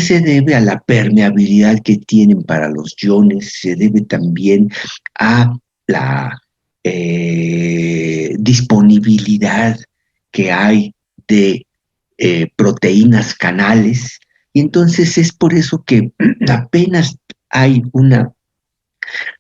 se debe a la permeabilidad que tienen para los iones, se debe también a la disponibilidad que hay de proteínas canales, y entonces es por eso que apenas hay una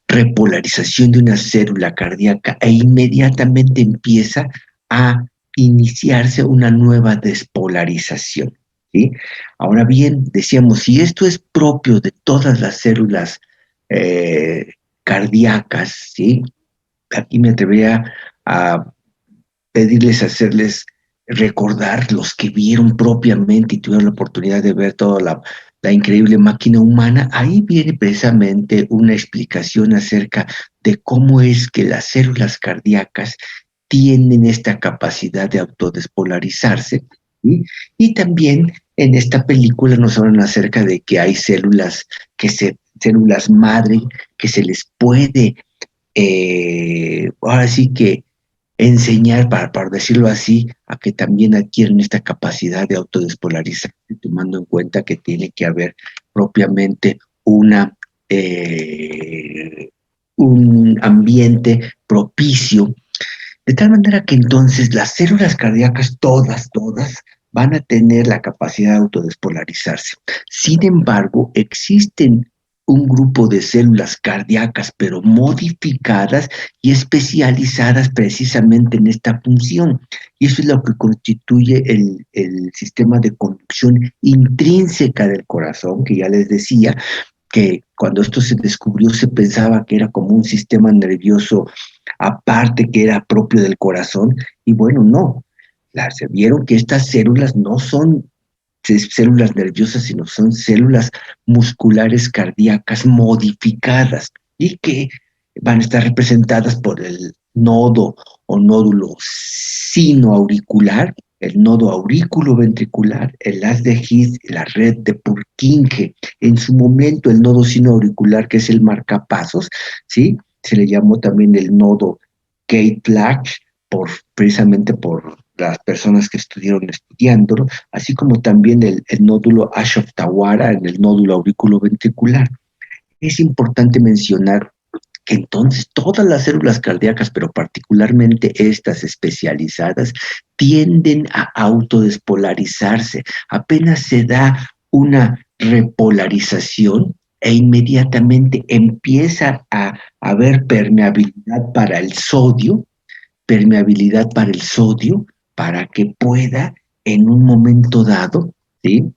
repolarización de una célula cardíaca e inmediatamente empieza a iniciarse una nueva despolarización. ¿Sí? Ahora bien, decíamos, si esto es propio de todas las células eh, cardíacas, ¿sí? Aquí me atrevería a pedirles, hacerles recordar los que vieron propiamente y tuvieron la oportunidad de ver toda la increíble máquina humana. Ahí viene precisamente una explicación acerca de cómo es que las células cardíacas tienen esta capacidad de autodespolarizarse, ¿sí? Y también en esta película nos hablan acerca de que hay células madre, que se les puede, ahora sí que enseñar, para decirlo así, a que también adquieren esta capacidad de autodespolarizarse, tomando en cuenta que tiene que haber propiamente eh, un ambiente propicio, de tal manera que entonces las células cardíacas, todas, van a tener la capacidad de autodespolarizarse. Sin embargo, existen un grupo de células cardíacas, pero modificadas y especializadas precisamente en esta función. Y eso es lo que constituye el sistema de conducción intrínseca del corazón, que ya les decía, que cuando esto se descubrió se pensaba que era como un sistema nervioso aparte que era propio del corazón, y bueno, no. Se vieron que estas células no son células nerviosas, sino son células musculares cardíacas modificadas y que van a estar representadas por el nodo o nódulo sinoauricular, el nodo aurículo-ventricular, el haz de His, la red de Purkinje. En su momento, el nodo sinoauricular, que es el marcapasos, ¿sí? Se le llamó también el nodo Kate-Flash, precisamente por las personas que estuvieron estudiándolo, así como también el nódulo Ashok-Tawara en el nódulo aurículo-ventricular. Es importante mencionar que entonces todas las células cardíacas, pero particularmente estas especializadas, tienden a autodespolarizarse. Apenas se da una repolarización e inmediatamente empieza a haber permeabilidad para el sodio, para que pueda en un momento dado, ¿sí?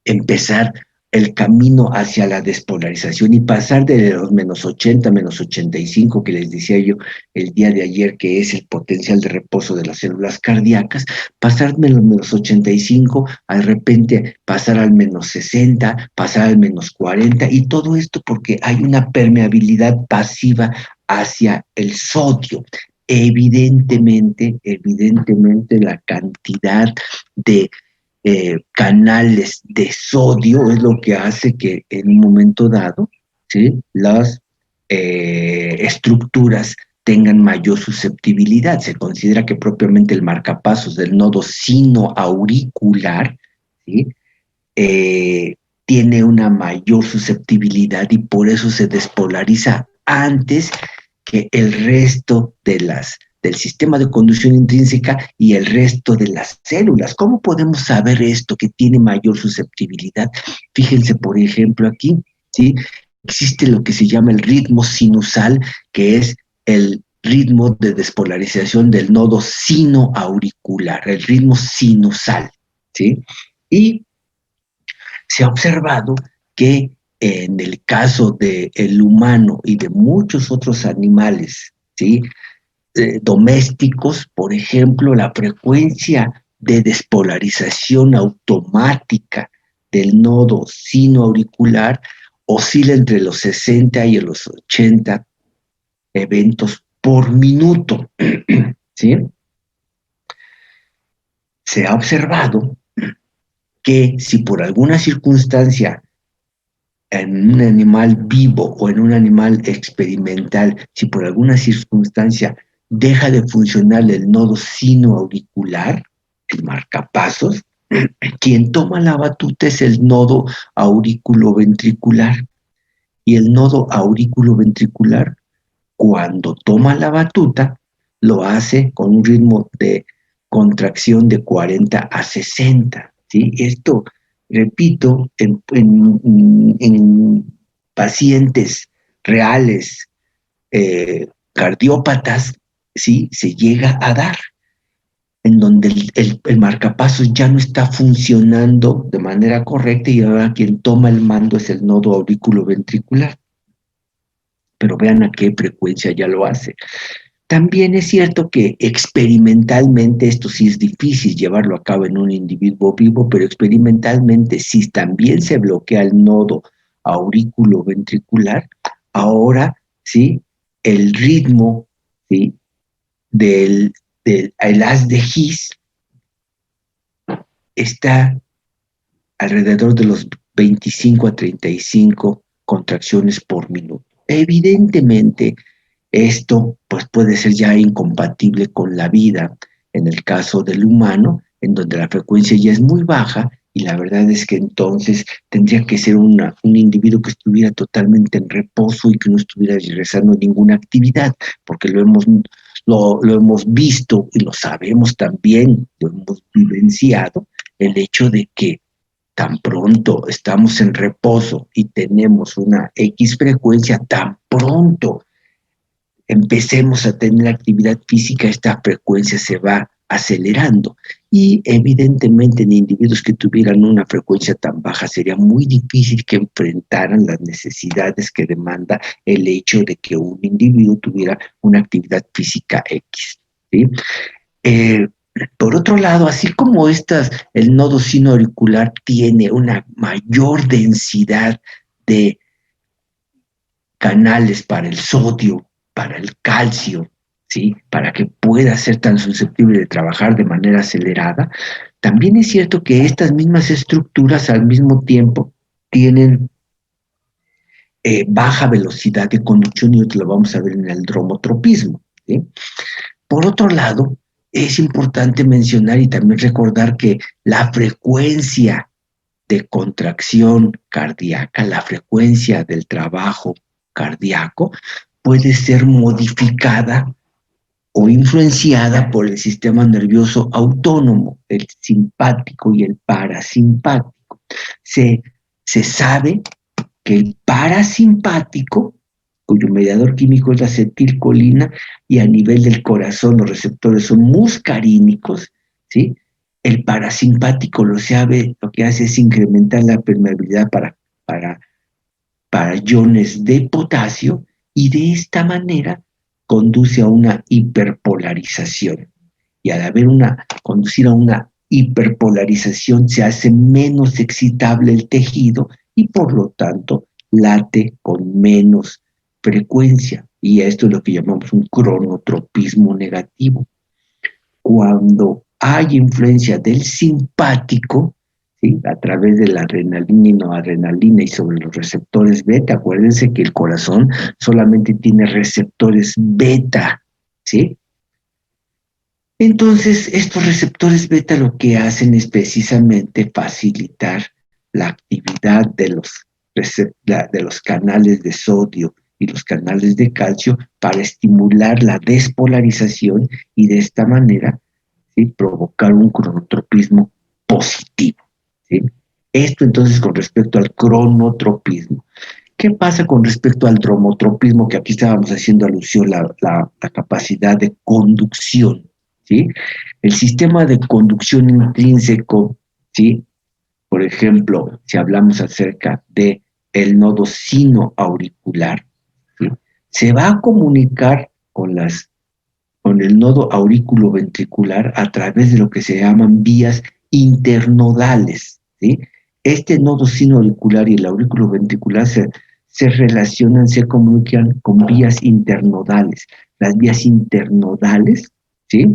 Empezar el camino hacia la despolarización y pasar de los -80, -85 que les decía yo el día de ayer, que es el potencial de reposo de las células cardíacas, pasar de los -85, de repente pasar al -60, pasar al -40, y todo esto porque hay una permeabilidad pasiva hacia el sodio. Evidentemente la cantidad de canales de sodio es lo que hace que en un momento dado, ¿sí? Las estructuras tengan mayor susceptibilidad. Se considera que propiamente el marcapasos del nodo sinoauricular, ¿sí? eh, tiene una mayor susceptibilidad y por eso se despolariza antes que el resto del sistema de conducción intrínseca y el resto de las células. ¿Cómo podemos saber esto, que tiene mayor susceptibilidad? Fíjense, por ejemplo, aquí, ¿sí? Existe lo que se llama el ritmo sinusal, que es el ritmo de despolarización del nodo sinoauricular, el ritmo sinusal, ¿sí? Y se ha observado que en el caso del humano y de muchos otros animales, ¿sí? Domésticos, por ejemplo, la frecuencia de despolarización automática del nodo sinoauricular oscila entre los 60 y los 80 eventos por minuto, ¿sí? Se ha observado que si por alguna circunstancia en un animal vivo o en un animal experimental, si por alguna circunstancia deja de funcionar el nodo sinoauricular, el marcapasos, Quien toma la batuta es el nodo auriculoventricular. Y el nodo auriculoventricular, cuando toma la batuta, lo hace con un ritmo de contracción de 40 a 60. ¿Sí? Esto, repito, en pacientes reales, cardiópatas, ¿sí? Se llega a dar, en donde el marcapasos ya no está funcionando de manera correcta y ahora quien toma el mando es el nodo auriculoventricular. Pero vean a qué frecuencia ya lo hace. También es cierto que experimentalmente, esto sí es difícil llevarlo a cabo en un individuo vivo, pero experimentalmente si también se bloquea el nodo auriculoventricular, ahora sí, el ritmo, ¿sí?, del el haz de His está alrededor de los 25 a 35 contracciones por minuto. Evidentemente, esto pues, puede ser ya incompatible con la vida en el caso del humano, en donde la frecuencia ya es muy baja y la verdad es que entonces tendría que ser un individuo que estuviera totalmente en reposo y que no estuviera realizando ninguna actividad, porque lo hemos visto y lo sabemos también, lo hemos vivenciado, el hecho de que tan pronto estamos en reposo y tenemos una X frecuencia, tan pronto empecemos a tener actividad física, esta frecuencia se va acelerando. Y evidentemente en individuos que tuvieran una frecuencia tan baja sería muy difícil que enfrentaran las necesidades que demanda el hecho de que un individuo tuviera una actividad física X. ¿Sí? Eh, por otro lado, así como el nodo sinoauricular tiene una mayor densidad de canales para el sodio, para el calcio, ¿sí?, para que pueda ser tan susceptible de trabajar de manera acelerada, también es cierto que estas mismas estructuras al mismo tiempo tienen baja velocidad de conducción y esto lo vamos a ver en el dromotropismo. ¿Sí? Por otro lado, es importante mencionar y también recordar que la frecuencia de contracción cardíaca, la frecuencia del trabajo cardíaco, puede ser modificada o influenciada por el sistema nervioso autónomo, el simpático y el parasimpático. Se, se sabe que el parasimpático, cuyo mediador químico es la acetilcolina, y a nivel del corazón los receptores son muscarínicos, ¿sí? El parasimpático lo que hace es incrementar la permeabilidad para, para iones de potasio y de esta manera conduce a una hiperpolarización. Y al conducir a una hiperpolarización se hace menos excitable el tejido y por lo tanto late con menos frecuencia. Y esto es lo que llamamos un cronotropismo negativo. Cuando hay influencia del simpático, ¿sí?, a través de la adrenalina y noradrenalina y sobre los receptores beta, acuérdense que el corazón solamente tiene receptores beta, ¿sí? Entonces, estos receptores beta lo que hacen es precisamente facilitar la actividad de los canales de sodio y los canales de calcio para estimular la despolarización y de esta manera, ¿sí?, provocar un cronotropismo positivo. ¿Sí? Esto entonces con respecto al cronotropismo. ¿Qué pasa con respecto al dromotropismo? Que aquí estábamos haciendo alusión a la capacidad de conducción. ¿Sí? El sistema de conducción intrínseco, ¿sí?, por ejemplo, si hablamos acerca de el nodo sinoauricular, ¿sí?, se va a comunicar con el nodo auriculoventricular a través de lo que se llaman vías internodales. ¿Sí? Este nodo sinoauricular y el auriculoventricular se relacionan, se comunican con vías internodales. Las vías internodales, ¿sí?,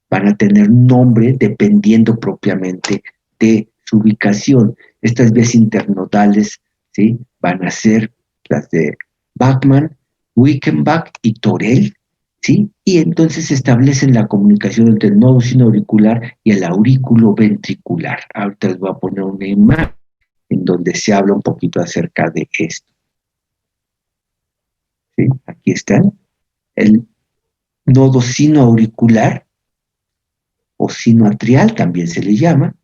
van a tener nombre dependiendo propiamente de su ubicación. Estas vías internodales, ¿sí?, van a ser las de Bachmann, Wickenbach y Torell, ¿sí? Y entonces establecen la comunicación entre el nodo sinoauricular y el aurículo ventricular. Ahorita les voy a poner una imagen en donde se habla un poquito acerca de esto, ¿sí? Aquí están. El nodo sinoauricular o sinoatrial también se le llama,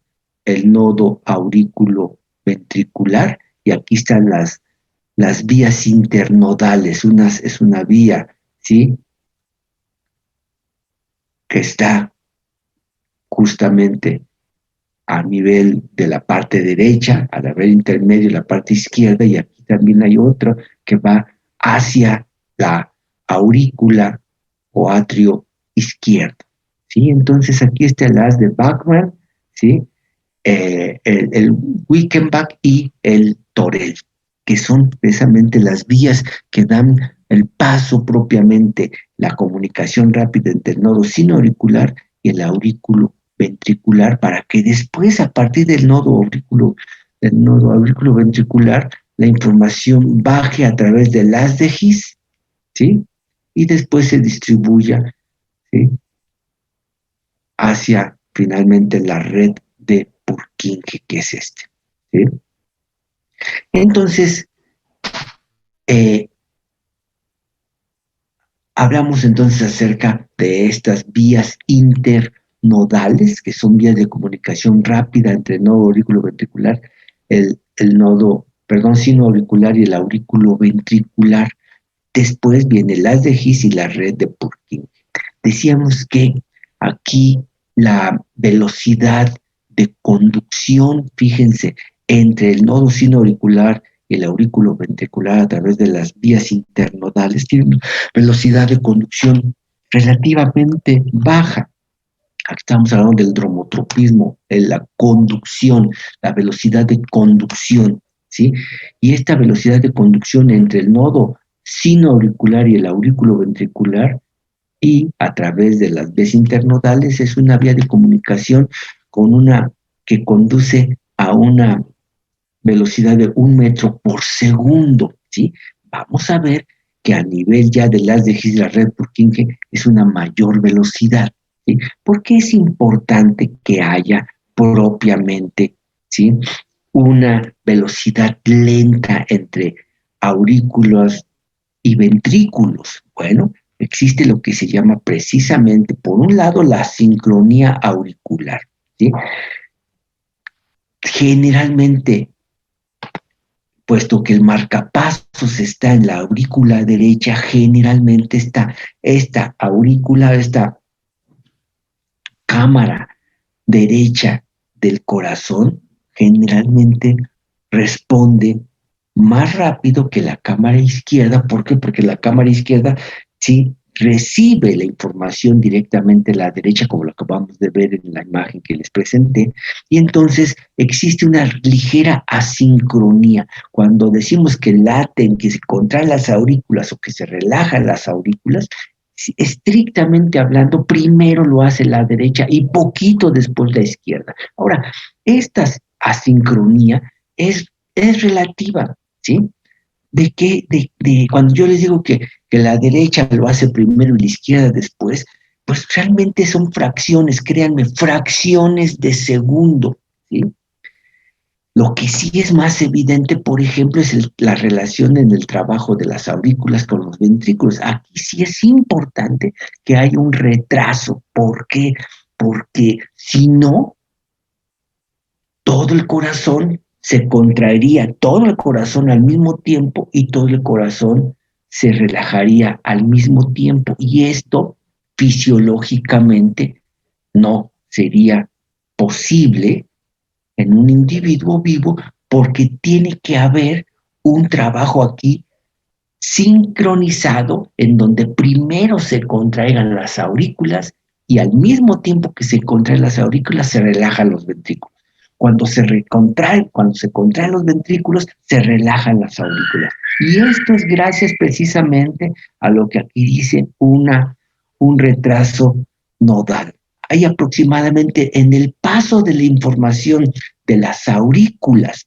el nodo aurículo ventricular, y aquí están las vías internodales. Es una vía, ¿sí? Que está justamente a nivel de la parte derecha, a la vez intermedio, la parte izquierda, y aquí también hay otro que va hacia la aurícula o atrio izquierdo, ¿sí? Entonces aquí está el as de Bachmann, ¿sí? El Wickenbach y el Torel, que son precisamente las vías que dan el paso propiamente, la comunicación rápida entre el nodo sinoauricular y el aurículo ventricular, para que después, a partir del nodo aurículo ventricular, la información baje a través del haz de His, ¿sí? Y después se distribuya, ¿sí? Hacia finalmente la red de Purkinje, que es este, ¿sí? Entonces, eh, hablamos entonces acerca de estas vías internodales, que son vías de comunicación rápida entre el nodo aurículo ventricular, el nodo, perdón, sinoauricular y el aurículo ventricular. Después viene el haz de His y la red de Purkinje. Decíamos que aquí la velocidad de conducción, fíjense, entre el nodo sinoauricular y el aurículo ventricular a través de las vías internodales tiene una velocidad de conducción relativamente baja. Aquí estamos hablando del dromotropismo, la conducción, la velocidad de conducción, ¿sí? Y esta velocidad de conducción entre el nodo sinoauricular y el aurículo ventricular y a través de las vías internodales es una vía de comunicación con una que conduce a una velocidad de 1 metro por segundo, ¿sí? Vamos a ver que a nivel ya de las de His, la red Purkinje es una mayor velocidad, ¿sí? ¿Por qué es importante que haya propiamente, ¿sí? Una velocidad lenta entre aurículos y ventrículos? Bueno, existe lo que se llama precisamente, por un lado, la sincronía auricular, ¿sí? Generalmente, puesto que el marcapasos está en la aurícula derecha, generalmente esta aurícula, esta cámara derecha del corazón, generalmente responde más rápido que la cámara izquierda. ¿Por qué? Porque la cámara izquierda sí recibe la información directamente a la derecha, como lo acabamos de ver en la imagen que les presenté, y entonces existe una ligera asincronía. Cuando decimos que laten, que se contraen las aurículas o que se relajan las aurículas, estrictamente hablando, primero lo hace la derecha y poquito después la izquierda. Ahora, esta asincronía es relativa, ¿sí? Cuando yo les digo que la derecha lo hace primero y la izquierda después, pues realmente son fracciones, créanme, fracciones de segundo, ¿sí? Lo que sí es más evidente, por ejemplo, es la relación en el trabajo de las aurículas con los ventrículos. Aquí sí es importante que haya un retraso. ¿Por qué? Porque si no, todo el corazón se contraería, todo el corazón al mismo tiempo, y todo el corazón se relajaría al mismo tiempo. Y esto fisiológicamente no sería posible en un individuo vivo, porque tiene que haber un trabajo aquí sincronizado en donde primero se contraigan las aurículas y al mismo tiempo que se contraen las aurículas se relajan los ventrículos. Cuando se contraen los ventrículos, se relajan las aurículas. Y esto es gracias precisamente a lo que aquí dicen un retraso nodal. Hay aproximadamente en el paso de la información de las aurículas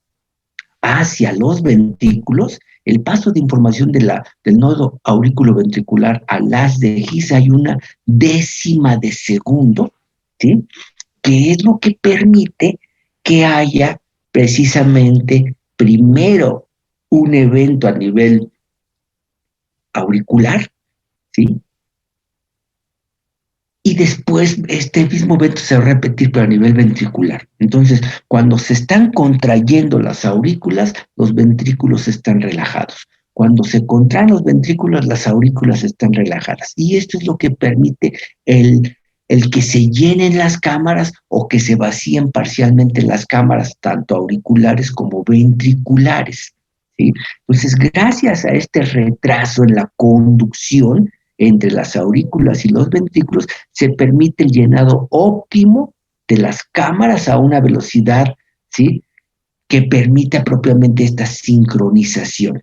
hacia los ventrículos, el paso de información del nodo aurículo-ventricular al haz de His hay una décima de segundo, ¿sí? Que es lo que permite que haya precisamente primero un evento a nivel auricular, ¿sí? Y después este mismo evento se va a repetir, pero a nivel ventricular. Entonces, cuando se están contrayendo las aurículas, los ventrículos están relajados. Cuando se contraen los ventrículos, las aurículas están relajadas. Y esto es lo que permite el que se llenen las cámaras o que se vacíen parcialmente las cámaras, tanto auriculares como ventriculares, ¿sí? Entonces, gracias a este retraso en la conducción entre las aurículas y los ventrículos, se permite el llenado óptimo de las cámaras a una velocidad, ¿sí?, que permita propiamente esta sincronización.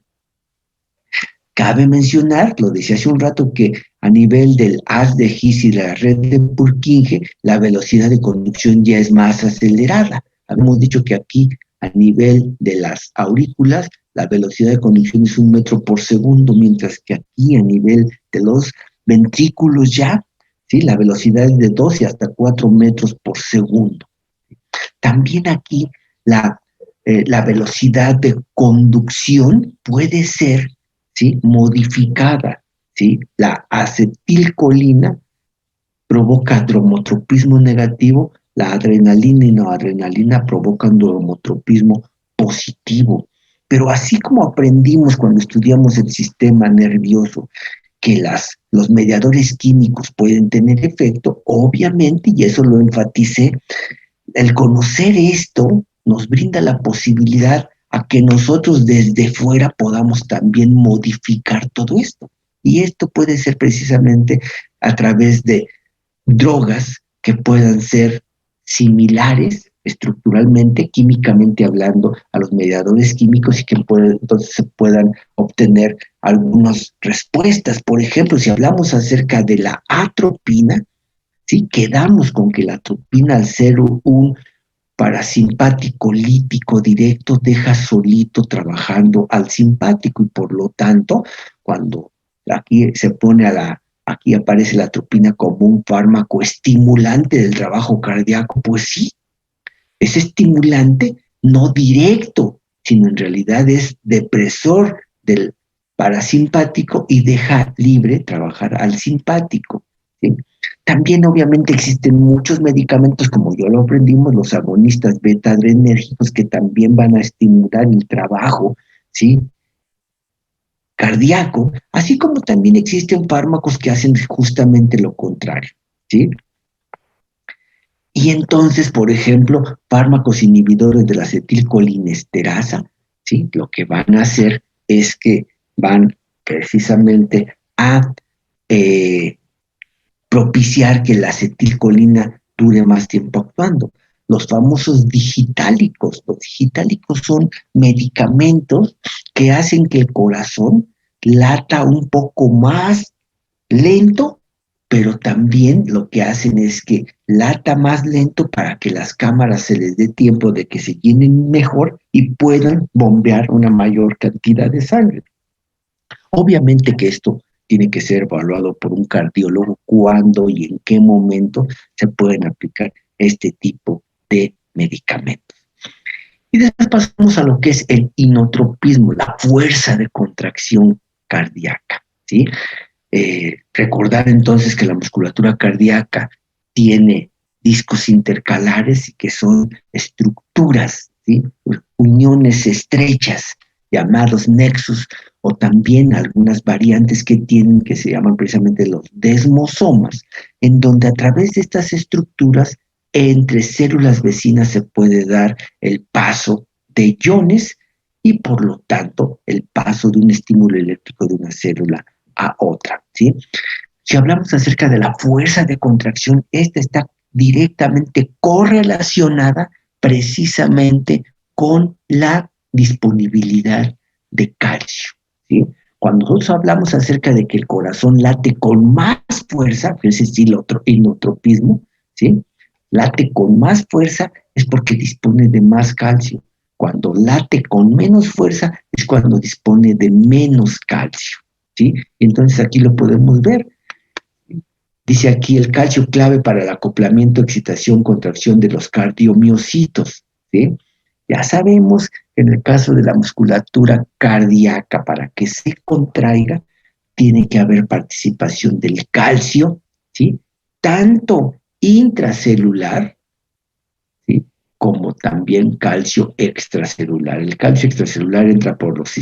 Cabe mencionar, lo decía hace un rato, que a nivel del haz de His y la red de Purkinje, la velocidad de conducción ya es más acelerada. Habíamos dicho que aquí, a nivel de las aurículas, la velocidad de conducción es 1 metro por segundo, mientras que aquí, a nivel de los ventrículos ya, ¿sí?, la velocidad es de 2 y hasta 4 metros por segundo. También aquí la velocidad de conducción puede ser, ¿sí?, modificada, ¿sí? La acetilcolina provoca dromotropismo negativo, la adrenalina y noradrenalina provocan dromotropismo positivo. Pero así como aprendimos cuando estudiamos el sistema nervioso que los mediadores químicos pueden tener efecto, obviamente, y eso lo enfaticé, el conocer esto nos brinda la posibilidad a que nosotros desde fuera podamos también modificar todo esto. Y esto puede ser precisamente a través de drogas que puedan ser similares estructuralmente, químicamente hablando, a los mediadores químicos y que entonces se puedan obtener algunas respuestas. Por ejemplo, si hablamos acerca de la atropina, ¿sí?, quedamos con que la atropina, al ser un parasimpático lípico directo, deja solito trabajando al simpático y por lo tanto, cuando aquí se pone aquí aparece la atropina como un fármaco estimulante del trabajo cardíaco, pues sí, es estimulante no directo, sino en realidad es depresor del parasimpático y deja libre trabajar al simpático, ¿sí? También obviamente existen muchos medicamentos, como ya lo aprendimos, los agonistas beta-adrenérgicos, que también van a estimular el trabajo, ¿sí?, cardíaco, así como también existen fármacos que hacen justamente lo contrario, ¿sí? Y entonces, por ejemplo, fármacos inhibidores de la acetilcolinesterasa, ¿sí?, lo que van a hacer es que van precisamente a propiciar que la acetilcolina dure más tiempo actuando. Los famosos digitálicos. Los digitálicos son medicamentos que hacen que el corazón lata un poco más lento, pero también lo que hacen es que lata más lento para que las cámaras se les dé tiempo de que se llenen mejor y puedan bombear una mayor cantidad de sangre. Obviamente que esto tiene que ser evaluado por un cardiólogo cuándo y en qué momento se pueden aplicar este tipo de medicamentos. Y después pasamos a lo que es el inotropismo, la fuerza de contracción cardíaca, ¿sí? Recordar entonces que la musculatura cardíaca tiene discos intercalares y que son estructuras, ¿sí?, uniones estrechas llamados nexos, o también algunas variantes que tienen que se llaman precisamente los desmosomas, en donde a través de estas estructuras entre células vecinas se puede dar el paso de iones y por lo tanto el paso de un estímulo eléctrico de una célula a otra, ¿sí? Si hablamos acerca de la fuerza de contracción, esta está directamente correlacionada precisamente con la disponibilidad de calcio, ¿sí? Cuando nosotros hablamos acerca de que el corazón late con más fuerza, es decir, el inotropismo, ¿sí?, late con más fuerza, es porque dispone de más calcio. cuando late con menos fuerza, es cuando dispone de menos calcio, ¿sí? Entonces aquí lo podemos ver. Dice aquí el calcio clave para el acoplamiento, excitación, contracción de los cardiomiocitos, ¿sí? Ya sabemos que en el caso de la musculatura cardíaca, para que se contraiga, tiene que haber participación del calcio, ¿sí? Tanto intracelular, ¿sí? Como también calcio extracelular. El calcio extracelular entra por los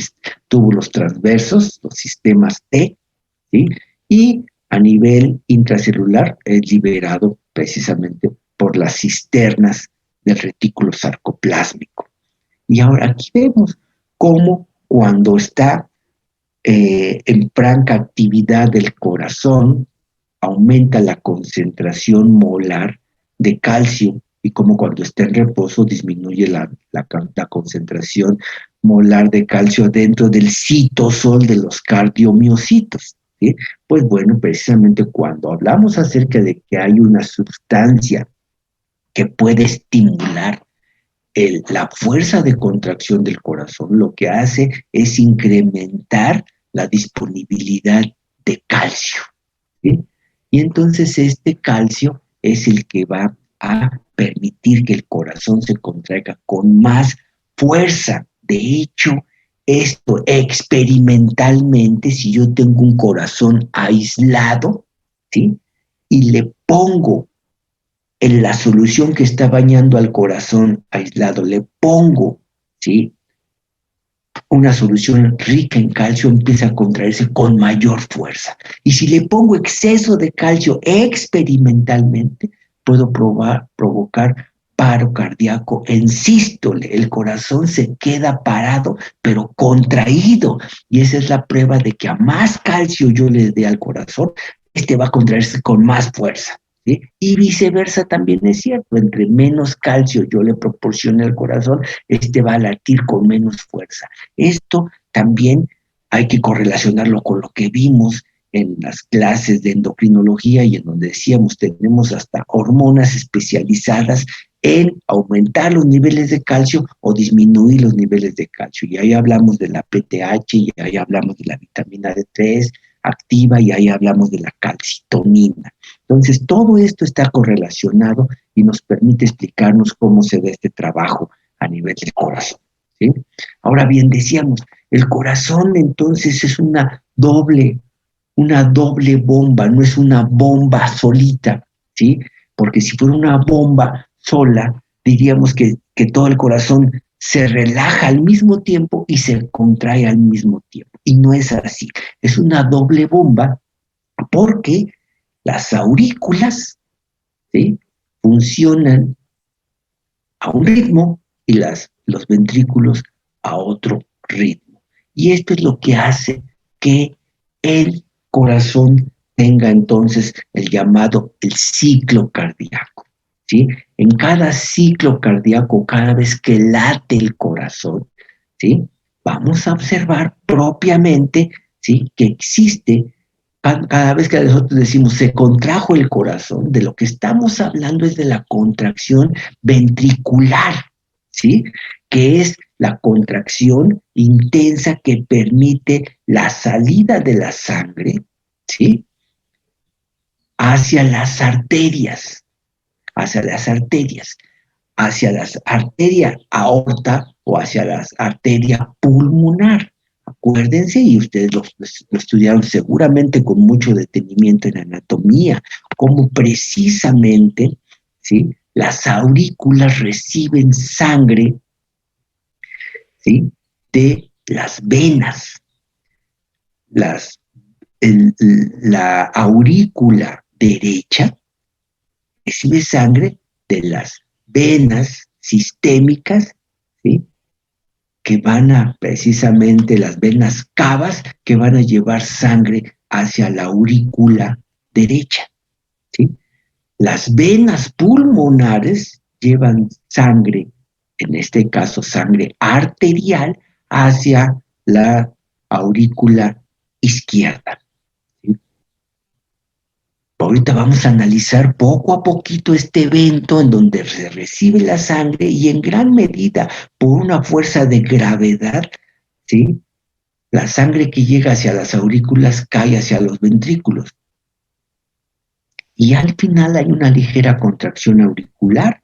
túbulos transversos, los sistemas T, ¿sí? Y a nivel intracelular es liberado precisamente por las cisternas del retículo sarcoplásmico. Y ahora aquí vemos cómo cuando está en franca actividad del corazón, aumenta la concentración molar de calcio y como cuando está en reposo disminuye la concentración molar de calcio dentro del citosol de los cardiomiocitos, ¿sí? Pues bueno, precisamente cuando hablamos acerca de que hay una sustancia que puede estimular la fuerza de contracción del corazón, lo que hace es incrementar la disponibilidad de calcio, ¿sí? Y entonces este calcio es el que va a permitir que el corazón se contraiga con más fuerza. De hecho, esto experimentalmente, si yo tengo un corazón aislado, ¿sí? Y le pongo en la solución que está bañando al corazón aislado, le pongo, ¿sí? Una solución rica en calcio, empieza a contraerse con mayor fuerza. Y si le pongo exceso de calcio experimentalmente, puedo provocar paro cardíaco en sístole. El corazón se queda parado, pero contraído. Y esa es la prueba de que a más calcio yo le dé al corazón, este va a contraerse con más fuerza, ¿sí? Y viceversa también es cierto, entre menos calcio yo le proporcione al corazón, este va a latir con menos fuerza. Esto también hay que correlacionarlo con lo que vimos en las clases de endocrinología y en donde decíamos tenemos hasta hormonas especializadas en aumentar los niveles de calcio o disminuir los niveles de calcio. Y ahí hablamos de la PTH, y ahí hablamos de la vitamina D3 activa, y ahí hablamos de la calcitonina. Entonces, todo esto está correlacionado y nos permite explicarnos cómo se da este trabajo a nivel del corazón, ¿sí? Ahora bien, decíamos, el corazón entonces es una doble bomba, no es una bomba solita, ¿sí? Porque si fuera una bomba sola, diríamos que todo el corazón se relaja al mismo tiempo y se contrae al mismo tiempo. Y no es así. Es una doble bomba porque las aurículas, ¿sí? Funcionan a un ritmo y los ventrículos a otro ritmo. Y esto es lo que hace que el corazón tenga entonces el ciclo cardíaco, ¿sí? En cada ciclo cardíaco, cada vez que late el corazón, ¿sí? Vamos a observar propiamente, ¿sí? Que existe cada vez que nosotros decimos se contrajo el corazón, de lo que estamos hablando es de la contracción ventricular, ¿sí? Que es la contracción intensa que permite la salida de la sangre, ¿sí? Hacia las arterias, hacia las arterias, hacia la arteria aorta o hacia la arteria pulmonar. Acuérdense, y ustedes lo estudiaron seguramente con mucho detenimiento en anatomía, cómo precisamente, ¿sí? Las aurículas reciben sangre, ¿sí? De las venas. Las, la aurícula derecha recibe sangre de las venas sistémicas, ¿sí? Que van a precisamente las venas cavas que van a llevar sangre hacia la aurícula derecha, ¿sí? Las venas pulmonares llevan sangre, en este caso sangre arterial, hacia la aurícula izquierda, ¿sí? Ahorita vamos a analizar poco a poquito este evento en donde se recibe la sangre y en gran medida por una fuerza de gravedad, ¿sí? La sangre que llega hacia las aurículas cae hacia los ventrículos. Y al final hay una ligera contracción auricular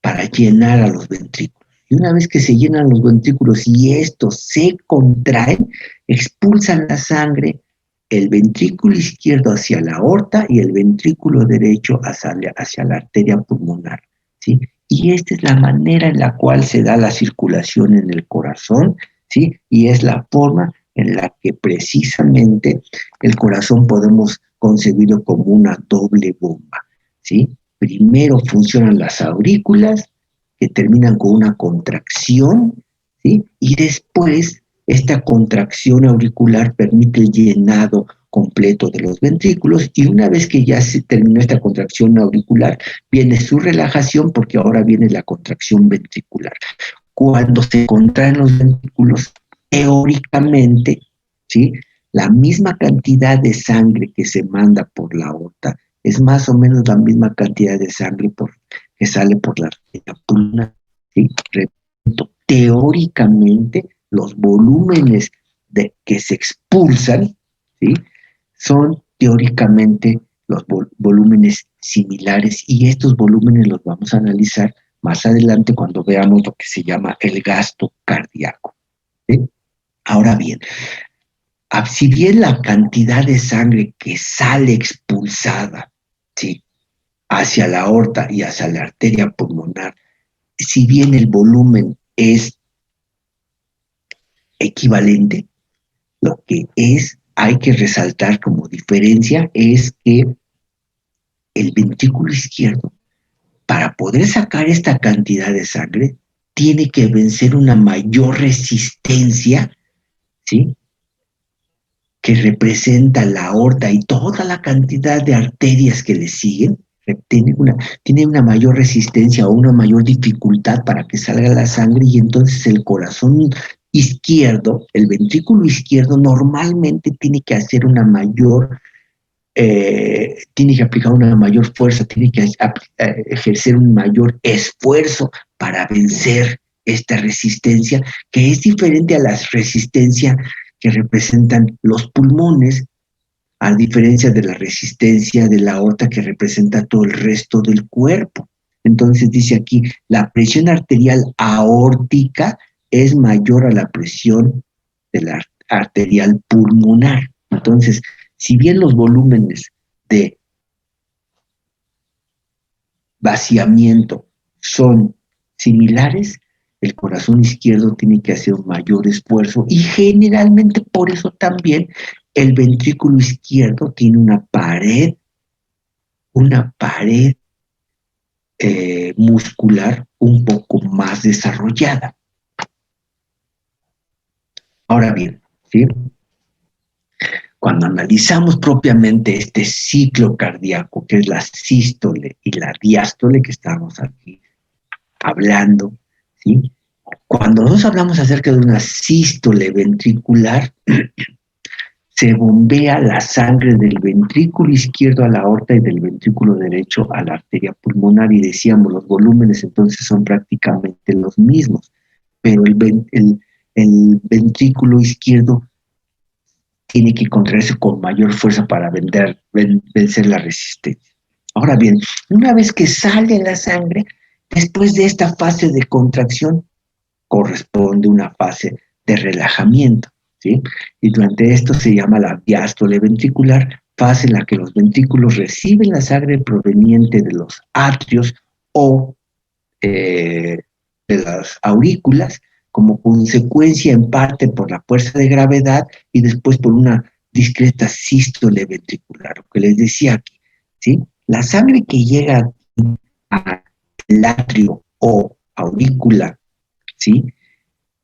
para llenar a los ventrículos. Y una vez que se llenan los ventrículos y estos se contraen, expulsan la sangre, el ventrículo izquierdo hacia la aorta y el ventrículo derecho hacia la arteria pulmonar, ¿sí? Y esta es la manera en la cual se da la circulación en el corazón, ¿sí? Y es la forma en la que precisamente el corazón podemos concebirlo como una doble bomba, ¿sí? Primero funcionan las aurículas, que terminan con una contracción, ¿sí? Y después esta contracción auricular permite el llenado completo de los ventrículos y una vez que ya se terminó esta contracción auricular, viene su relajación porque ahora viene la contracción ventricular. Cuando se contraen los ventrículos, teóricamente, ¿sí? La misma cantidad de sangre que se manda por la aorta es más o menos la misma cantidad de sangre que sale por la arteria pulmonar, ¿sí? Repito, teóricamente los volúmenes que se expulsan, ¿sí? Son teóricamente los volúmenes similares y estos volúmenes los vamos a analizar más adelante cuando veamos lo que se llama el gasto cardíaco, ¿sí? Ahora bien, si bien la cantidad de sangre que sale expulsada, ¿sí? Hacia la aorta y hacia la arteria pulmonar, si bien el volumen es equivalente, lo que hay que resaltar como diferencia es que el ventrículo izquierdo, para poder sacar esta cantidad de sangre, tiene que vencer una mayor resistencia, ¿sí? Que representa la aorta y toda la cantidad de arterias que le siguen, tiene una mayor resistencia o una mayor dificultad para que salga la sangre y entonces el corazón izquierdo, el ventrículo izquierdo normalmente tiene que hacer una mayor, tiene que aplicar una mayor fuerza, tiene que ejercer un mayor esfuerzo para vencer esta resistencia, que es diferente a la resistencia que representan los pulmones, a diferencia de la resistencia de la aorta que representa todo el resto del cuerpo. Entonces dice aquí, la presión arterial aórtica es mayor a la presión de la arterial pulmonar. Entonces, si bien los volúmenes de vaciamiento son similares, el corazón izquierdo tiene que hacer un mayor esfuerzo y generalmente por eso también el ventrículo izquierdo tiene una pared muscular un poco más desarrollada. Ahora bien, ¿sí? Cuando analizamos propiamente este ciclo cardíaco, que es la sístole y la diástole que estamos aquí hablando, ¿sí? Cuando nosotros hablamos acerca de una sístole ventricular, se bombea la sangre del ventrículo izquierdo a la aorta y del ventrículo derecho a la arteria pulmonar y decíamos, los volúmenes entonces son prácticamente los mismos, pero el ventrículo izquierdo tiene que contraerse con mayor fuerza para vencer la resistencia. Ahora bien, una vez que sale la sangre, después de esta fase de contracción, corresponde una fase de relajamiento, ¿sí? Y durante esto se llama la diástole ventricular, fase en la que los ventrículos reciben la sangre proveniente de los atrios o de las aurículas, como consecuencia en parte por la fuerza de gravedad y después por una discreta sístole ventricular, lo que les decía aquí, ¿sí? La sangre que llega al atrio o aurícula, ¿sí?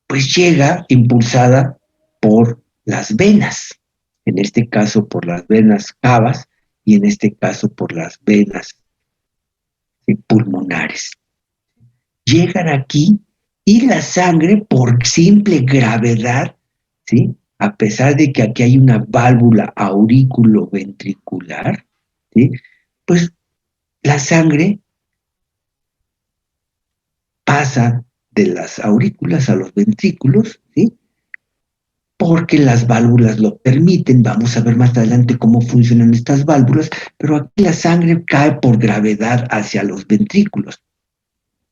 Pues llega impulsada por las venas, en este caso por las venas cavas y en este caso por las venas pulmonares. Llegan aquí y la sangre por simple gravedad, ¿sí? A pesar de que aquí hay una válvula aurículo-ventricular, ¿sí? Pues la sangre pasa de las aurículas a los ventrículos, ¿sí? Porque las válvulas lo permiten. Vamos a ver más adelante cómo funcionan estas válvulas, pero aquí la sangre cae por gravedad hacia los ventrículos,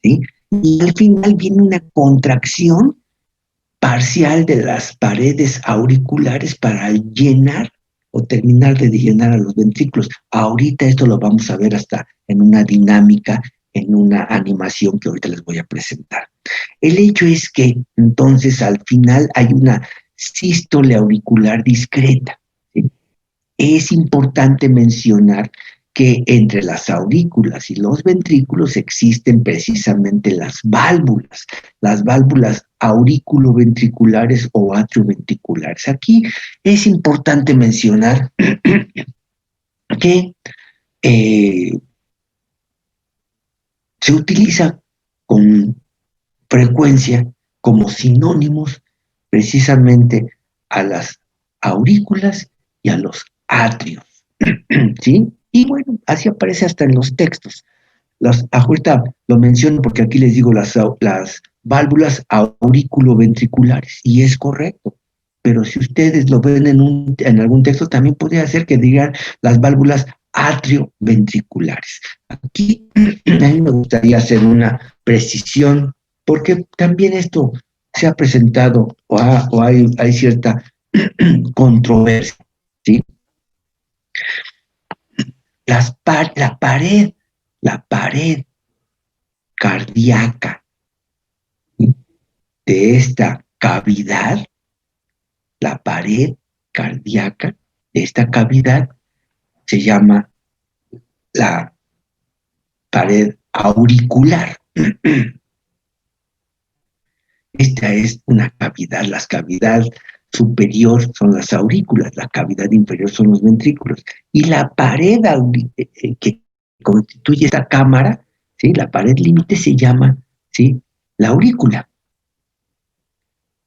¿sí? Y al final viene una contracción parcial de las paredes auriculares para llenar o terminar de llenar a los ventrículos. Ahorita esto lo vamos a ver hasta en una dinámica, en una animación que ahorita les voy a presentar. El hecho es que entonces al final hay una sístole auricular discreta, ¿sí? Es importante mencionar que entre las aurículas y los ventrículos existen precisamente las válvulas aurículo-ventriculares o atrioventriculares. Aquí es importante mencionar que eh, se utiliza con frecuencia como sinónimos precisamente a las aurículas y a los atrios, ¿sí? Y bueno, así aparece hasta en los textos. Ahorita lo menciono porque aquí les digo las válvulas auriculoventriculares, y es correcto. Pero si ustedes lo ven en algún texto, también podría ser que digan las válvulas atrioventriculares. Aquí a mí me gustaría hacer una precisión, porque también esto se ha presentado o hay cierta controversia, ¿sí? La pared, la pared cardíaca, ¿sí?, de esta cavidad, la pared cardíaca de esta cavidad se llama la pared auricular. Esta es una cavidad. Las cavidades superior son las aurículas, la cavidad inferior son los ventrículos. Y la pared que constituye esta cámara, ¿sí?, la pared límite se llama, ¿sí?, la aurícula.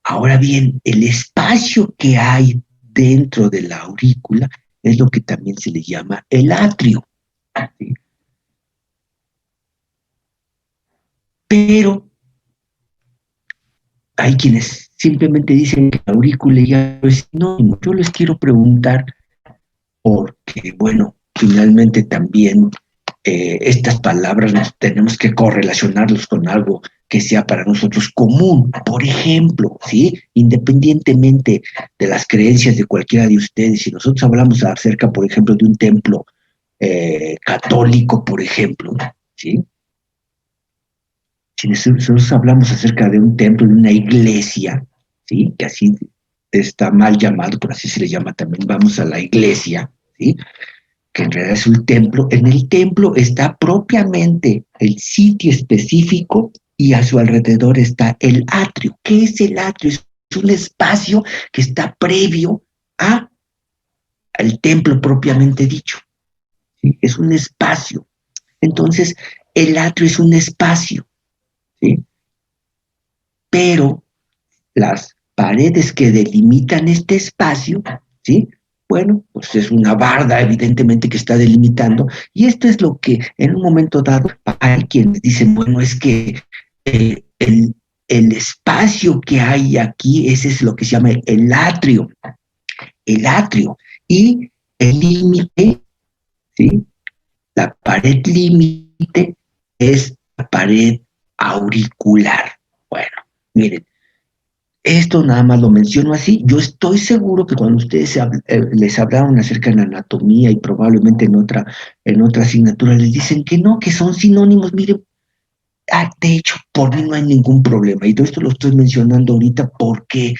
Ahora bien, el espacio que hay dentro de la aurícula es lo que también se le llama el atrio, ¿sí? Pero hay quienes simplemente dicen que la aurícula ya no es sinónimo. Yo les quiero preguntar porque, bueno, finalmente también estas palabras nos tenemos que correlacionarlos con algo que sea para nosotros común. Por ejemplo, ¿sí?, independientemente de las creencias de cualquiera de ustedes, si nosotros hablamos acerca, por ejemplo, de un templo católico, por ejemplo, ¿sí?, si nosotros hablamos acerca de un templo, de una iglesia, ¿sí?, que así está mal llamado, por así se le llama también, vamos a la iglesia, ¿sí?, que en realidad es un templo. En el templo está propiamente el sitio específico y a su alrededor está el atrio. ¿Qué es el atrio? Es un espacio que está previo al templo propiamente dicho, ¿sí? Es un espacio. Entonces, el atrio es un espacio, ¿sí? Pero las paredes que delimitan este espacio, ¿sí?, bueno, pues es una barda evidentemente que está delimitando, y esto es lo que en un momento dado hay quienes dicen, bueno, es que eh, el, el espacio que hay aquí, ese es lo que se llama el atrio, y el límite, ¿sí?, la pared límite es la pared auricular. Bueno, miren, esto nada más lo menciono así. Yo estoy seguro que cuando ustedes les hablaron acerca de la anatomía y probablemente en otra asignatura les dicen que no, que son sinónimos. Miren, de hecho, por mí no hay ningún problema. Y todo esto lo estoy mencionando ahorita porque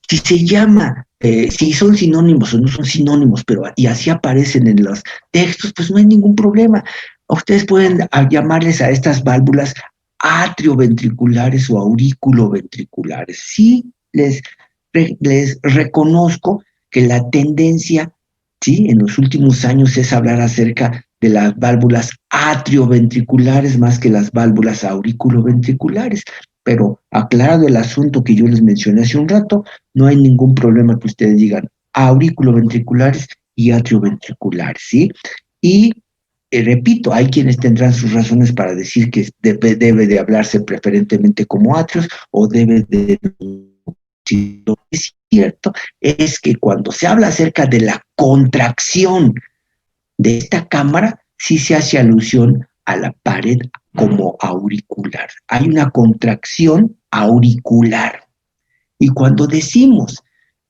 si se llama, si son sinónimos o no son sinónimos, pero y así aparecen en los textos, pues no hay ningún problema. Ustedes pueden llamarles a estas válvulas atrioventriculares o auriculoventriculares. Sí, les reconozco que la tendencia, sí, en los últimos años es hablar acerca de las válvulas atrioventriculares más que las válvulas auriculoventriculares. Pero aclarado el asunto que yo les mencioné hace un rato, no hay ningún problema que ustedes digan auriculoventriculares y atrioventriculares, ¿sí? Y repito, hay quienes tendrán sus razones para decir que debe de hablarse preferentemente como atrios o debe de... Si lo que es cierto es que cuando se habla acerca de la contracción de esta cámara, sí se hace alusión a la pared como auricular. Hay una contracción auricular. Y cuando decimos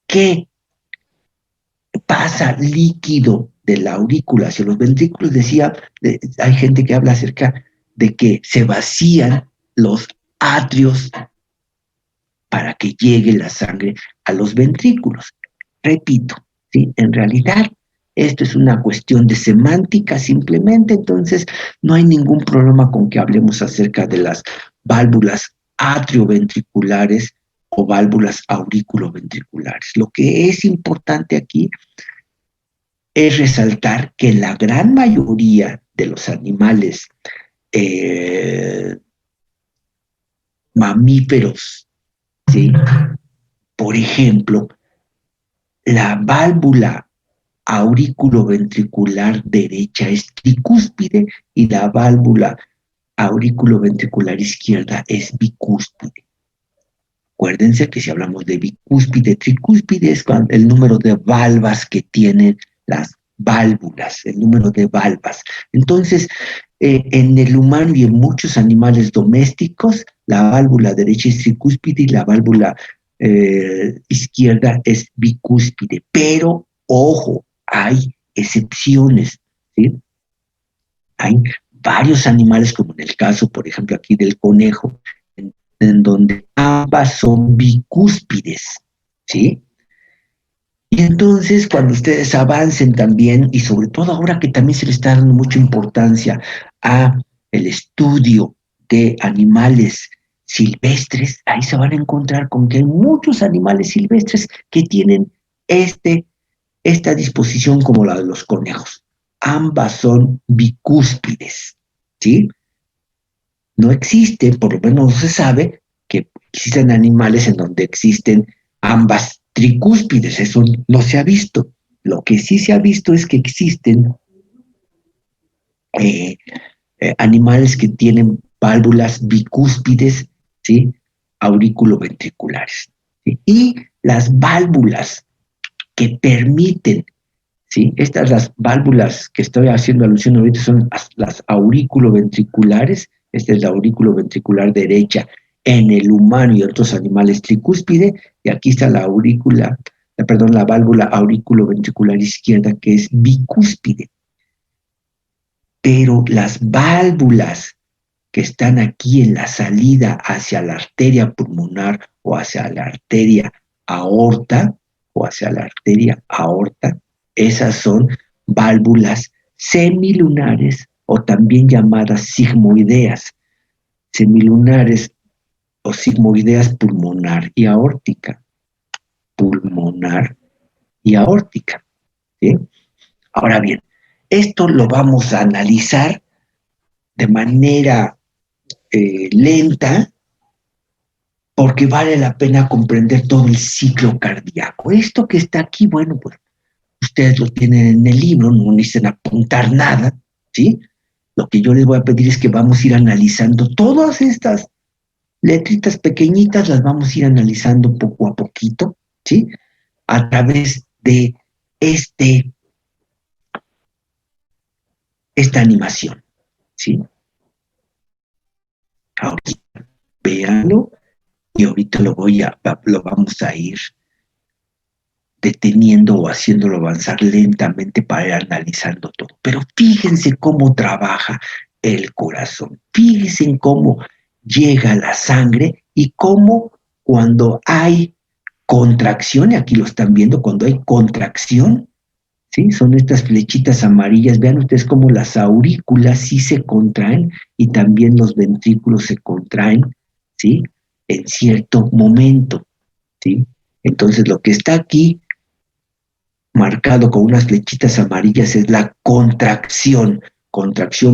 que pasa líquido de la aurícula hacia los ventrículos, decía, hay gente que habla acerca de que se vacían los atrios para que llegue la sangre a los ventrículos. Repito, ¿sí? En realidad esto es una cuestión de semántica simplemente, entonces no hay ningún problema con que hablemos acerca de las válvulas atrioventriculares o válvulas auriculoventriculares. Lo que es importante aquí es resaltar que la gran mayoría de los animales mamíferos, ¿sí? Por ejemplo, la válvula auriculoventricular derecha es tricúspide y la válvula auriculoventricular izquierda es bicúspide. Acuérdense que si hablamos de bicúspide, tricúspide es el número de valvas que tienen las válvulas, el número de valvas. Entonces, en el humano y en muchos animales domésticos, la válvula derecha es tricúspide y la válvula izquierda es bicúspide. Pero, ojo, hay excepciones, ¿sí? Hay varios animales, como en el caso, por ejemplo, aquí del conejo, en donde ambas son bicúspides, ¿sí? Y entonces, cuando ustedes avancen también, y sobre todo ahora que también se le está dando mucha importancia a el estudio de animales silvestres, ahí se van a encontrar con que hay muchos animales silvestres que tienen esta disposición como la de los conejos. Ambas son bicúspides, ¿sí? No existe, por lo menos no se sabe, que existen animales en donde existen ambas tricúspides. Eso no se ha visto. Lo que sí se ha visto es que existen eh, animales que tienen válvulas bicúspides, ¿sí? Auriculoventriculares, ¿sí? Y las válvulas que permiten, ¿sí? Estas las válvulas que estoy haciendo alusión ahorita son las auriculoventriculares. Esta es la aurículo-ventricular derecha en el humano y otros animales tricúspide, y aquí está la válvula aurículo-ventricular izquierda que es bicúspide. Pero las válvulas que están aquí en la salida hacia la arteria pulmonar o hacia la arteria aorta, esas son válvulas semilunares o también llamadas sigmoideas. Semilunares o sigmoideas pulmonar y aórtica. Pulmonar y aórtica, ¿sí? Ahora bien, esto lo vamos a analizar de manera lenta, porque vale la pena comprender todo el ciclo cardíaco. Esto que está aquí, bueno, pues ustedes lo tienen en el libro, no necesitan apuntar nada, ¿sí? Lo que yo les voy a pedir es que vamos a ir analizando todas estas letritas pequeñitas, las vamos a ir analizando poco a poquito, ¿sí? A través de esta animación, ¿sí? Ahorita véanlo y ahorita lo vamos a ir deteniendo o haciéndolo avanzar lentamente para ir analizando todo. Pero fíjense cómo trabaja el corazón, fíjense en cómo llega la sangre y cómo cuando hay contracción, y aquí lo están viendo, cuando hay contracción, ¿sí? Son estas flechitas amarillas, vean ustedes cómo las aurículas sí se contraen y también los ventrículos se contraen, ¿sí? En cierto momento, ¿sí? Entonces lo que está aquí marcado con unas flechitas amarillas es la contracción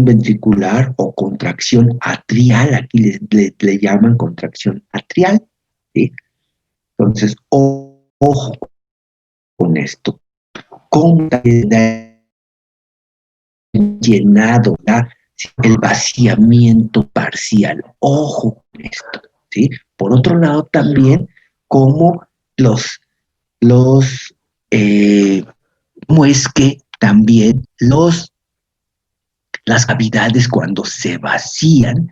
ventricular o contracción atrial, aquí le llaman contracción atrial, ¿sí? Entonces, ojo con esto. con llenado, ¿verdad? El vaciamiento parcial. Ojo con esto, ¿sí? Por otro lado, también como los, eh, como es que también las cavidades cuando se vacían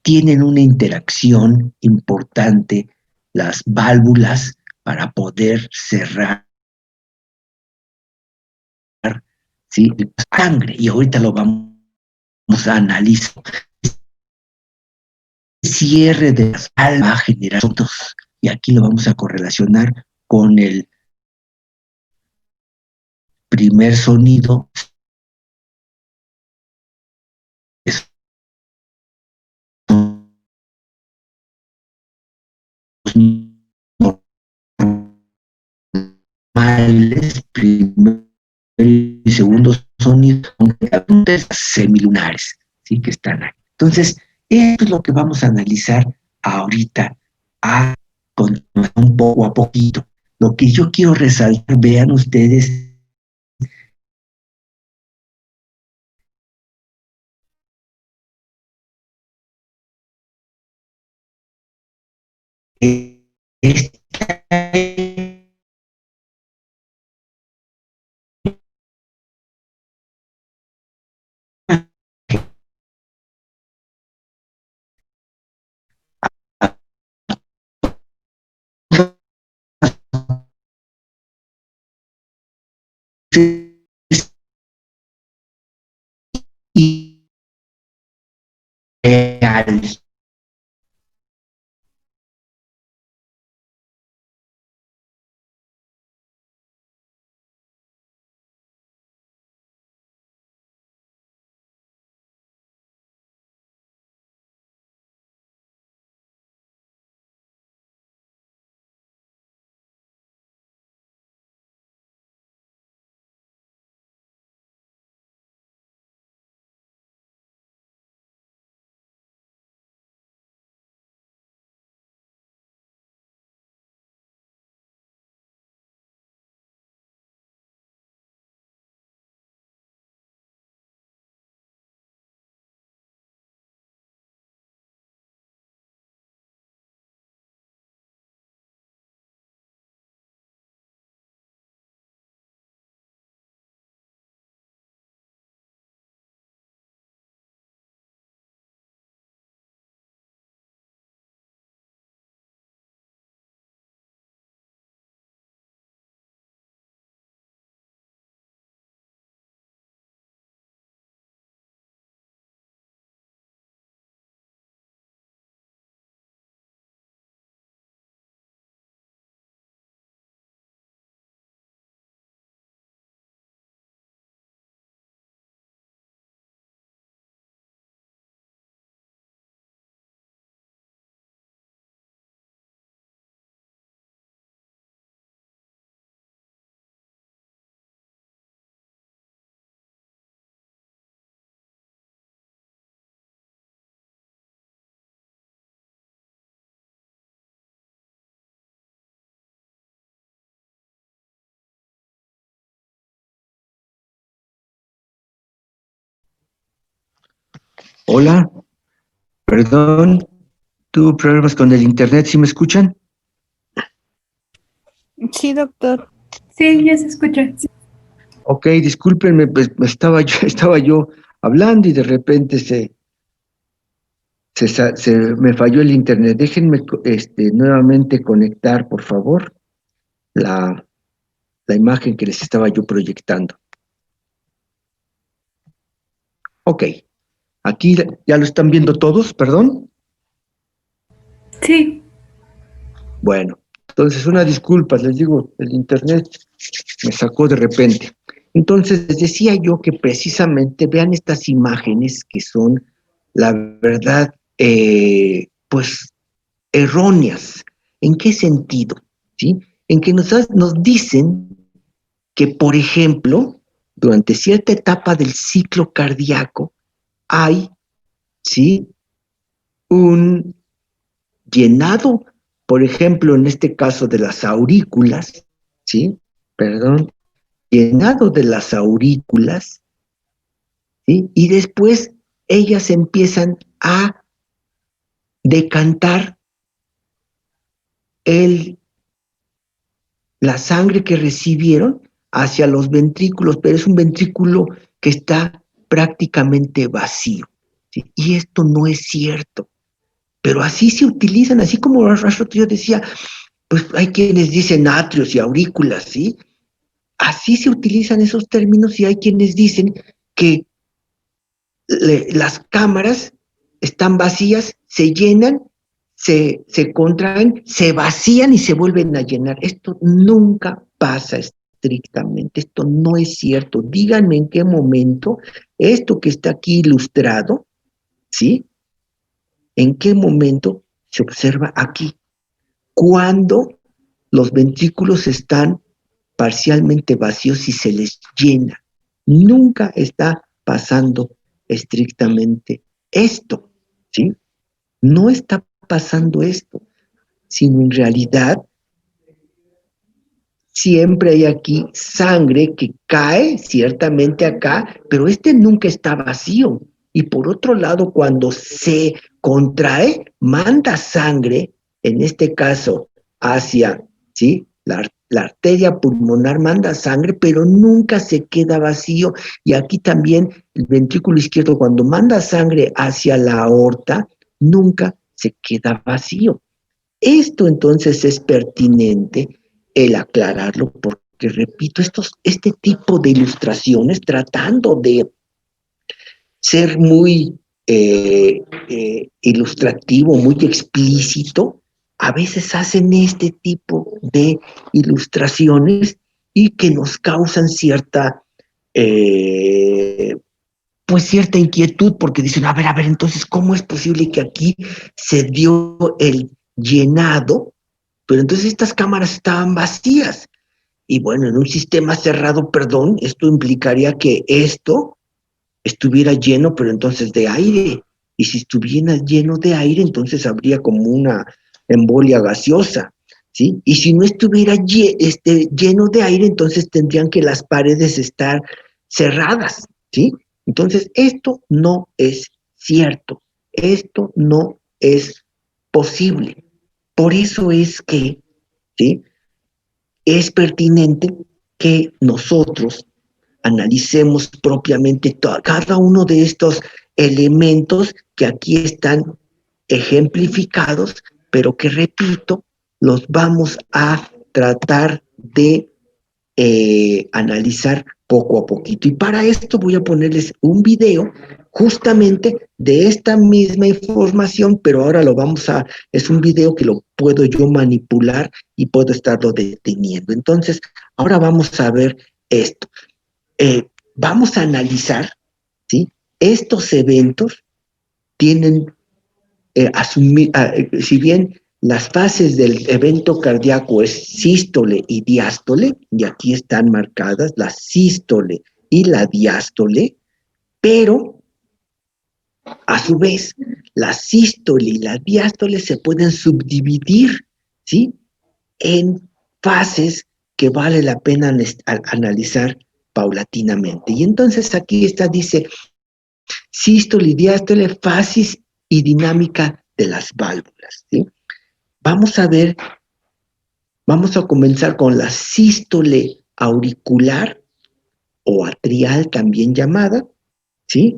tienen una interacción importante, las válvulas para poder cerrar, ¿sí? La sangre, y ahorita lo vamos a analizar. Cierre de las válvulas va a generar sonidos, y aquí lo vamos a correlacionar con el primer sonido, normales, primer y segundo sonido, semilunares, ¿sí? Que están ahí. Entonces, esto es lo que vamos a analizar ahorita, a continuación, poco a poquito. Lo que yo quiero resaltar, vean ustedes, esta ideal. Hola, perdón, tuve problemas con el internet, ¿sí me escuchan? Sí, doctor. Sí, ya se escucha. Ok, discúlpenme, pues estaba yo hablando y de repente se me falló el internet. Déjenme nuevamente conectar, por favor, la, la imagen que les estaba yo proyectando. Ok, aquí ya lo están viendo todos, perdón. Sí, Bueno, entonces una disculpa, les digo, el internet me sacó de repente. Entonces, les decía yo que precisamente vean estas imágenes que son, la verdad, pues erróneas. ¿En qué sentido? ¿Sí? En que nos dicen que, por ejemplo, durante cierta etapa del ciclo cardíaco hay, ¿sí? Un llenado, por ejemplo, en este caso de las aurículas, ¿sí? Perdón. llenado de las aurículas, ¿sí? Y después ellas empiezan a decantar la sangre que recibieron hacia los ventrículos, pero es un ventrículo que está prácticamente vacío, ¿sí? Y esto no es cierto, pero así se utilizan, así como yo decía, pues hay quienes dicen atrios y aurículas, ¿sí? Así se utilizan esos términos y hay quienes dicen que las cámaras están vacías, se llenan, se contraen, se vacían y se vuelven a llenar. Esto nunca pasa estrictamente, esto no es cierto. Díganme en qué momento esto que está aquí ilustrado, ¿sí? ¿En qué momento se observa aquí? Cuando los ventrículos están parcialmente vacíos y se les llena. Nunca está pasando estrictamente esto, ¿sí? No está pasando esto, sino en realidad siempre hay aquí sangre que cae ciertamente acá, pero este nunca está vacío. Y por otro lado, cuando se contrae, manda sangre, en este caso hacia, ¿sí? La arteria pulmonar manda sangre, pero nunca se queda vacío. Y aquí también el ventrículo izquierdo, cuando manda sangre hacia la aorta, nunca se queda vacío. Esto entonces es pertinente el aclararlo porque, repito, este tipo de ilustraciones, tratando de ser muy ilustrativo, muy explícito, a veces hacen este tipo de ilustraciones y que nos causan eh, pues cierta inquietud, porque dicen, a ver, entonces, ¿cómo es posible que aquí se dio el llenado, pero entonces estas cámaras estaban vacías? Y bueno, en un sistema cerrado, perdón, esto implicaría que esto estuviera lleno, pero entonces de aire. Y si estuviera lleno de aire, entonces habría como una embolia gaseosa, ¿sí? Y si no estuviera lleno de aire, entonces tendrían que las paredes estar cerradas, ¿sí? Entonces, esto no es cierto, esto no es posible. Por eso es que, ¿sí? Es pertinente que nosotros analicemos propiamente cada uno de estos elementos que aquí están ejemplificados, pero que, repito, los vamos a tratar de analizar poco a poquito. Y para esto voy a ponerles un video justamente de esta misma información, pero ahora es un video que lo puedo yo manipular y puedo estarlo deteniendo. Entonces, ahora vamos a ver esto. Vamos a analizar, ¿sí? Estos eventos tienen, si bien las fases del evento cardíaco es sístole y diástole, y aquí están marcadas la sístole y la diástole, pero a su vez la sístole y la diástole se pueden subdividir, ¿sí? En fases que vale la pena analizar paulatinamente. Y entonces aquí dice, sístole y diástole, fases y dinámica de las válvulas, ¿sí? Vamos a ver, vamos a comenzar con la sístole auricular o atrial también llamada, ¿sí?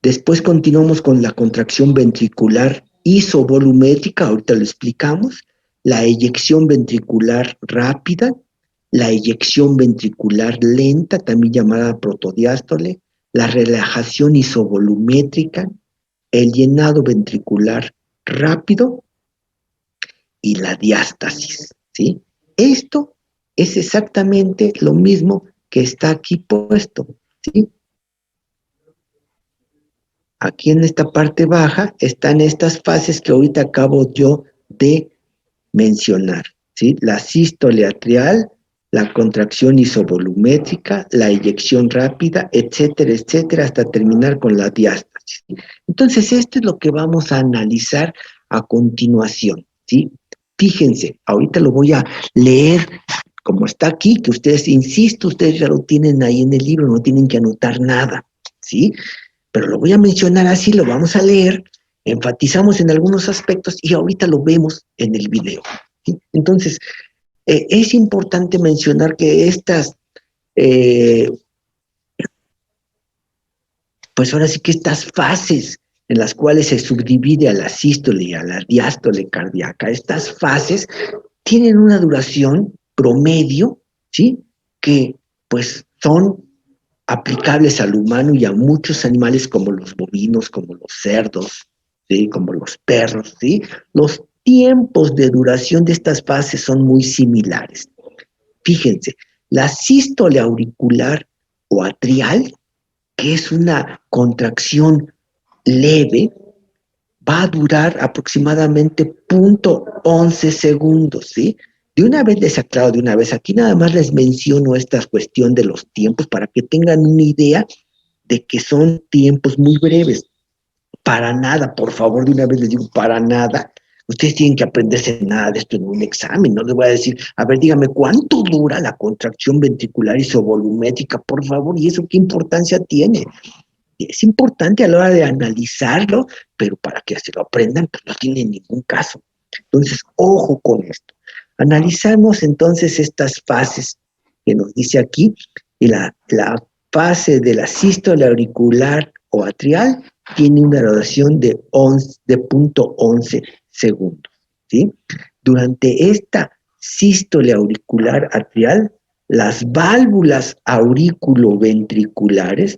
Después continuamos con la contracción ventricular isovolumétrica, ahorita lo explicamos, la eyección ventricular rápida, la eyección ventricular lenta, también llamada protodiástole, la relajación isovolumétrica, el llenado ventricular rápido y la diástasis, ¿sí? Esto es exactamente lo mismo que está aquí puesto, ¿sí? Aquí en esta parte baja están estas fases que ahorita acabo yo de mencionar, ¿sí? La sístole atrial, la contracción isovolumétrica, la eyección rápida, etcétera, etcétera, hasta terminar con la diástasis. Entonces, esto es lo que vamos a analizar a continuación, ¿sí? Fíjense, ahorita lo voy a leer como está aquí, que ustedes, insisto, ustedes ya lo tienen ahí en el libro, no tienen que anotar nada, ¿sí? Pero lo voy a mencionar así, lo vamos a leer, enfatizamos en algunos aspectos y ahorita lo vemos en el video, ¿sí? Entonces, es importante mencionar que eh, pues ahora sí que estas fases en las cuales se subdivide a la sístole y a la diástole cardíaca, estas fases tienen una duración promedio, ¿sí? Que pues son aplicables al humano y a muchos animales como los bovinos, como los cerdos, ¿sí? Como los perros, ¿sí? Los tiempos de duración de estas fases son muy similares. Fíjense, la sístole auricular o atrial, que es una contracción leve, va a durar aproximadamente 0.11 segundos, ¿sí? De una vez les aclaro, de una vez, aquí nada más les menciono esta cuestión de los tiempos para que tengan una idea de que son tiempos muy breves. Para nada, por favor, de una vez les digo, para nada. Ustedes tienen que aprenderse nada de esto en un examen. No les voy a decir, a ver, dígame, ¿cuánto dura la contracción ventricular isovolumétrica? Por favor, ¿y eso qué importancia tiene? Es importante a la hora de analizarlo, pero para que se lo aprendan, pues no tiene ningún caso. Entonces, ojo con esto. Analizamos entonces estas fases que nos dice aquí, y la fase de la sístole auricular o atrial tiene una duración de 0.11 segundos, ¿sí? Durante esta sístole auricular atrial, las válvulas auriculoventriculares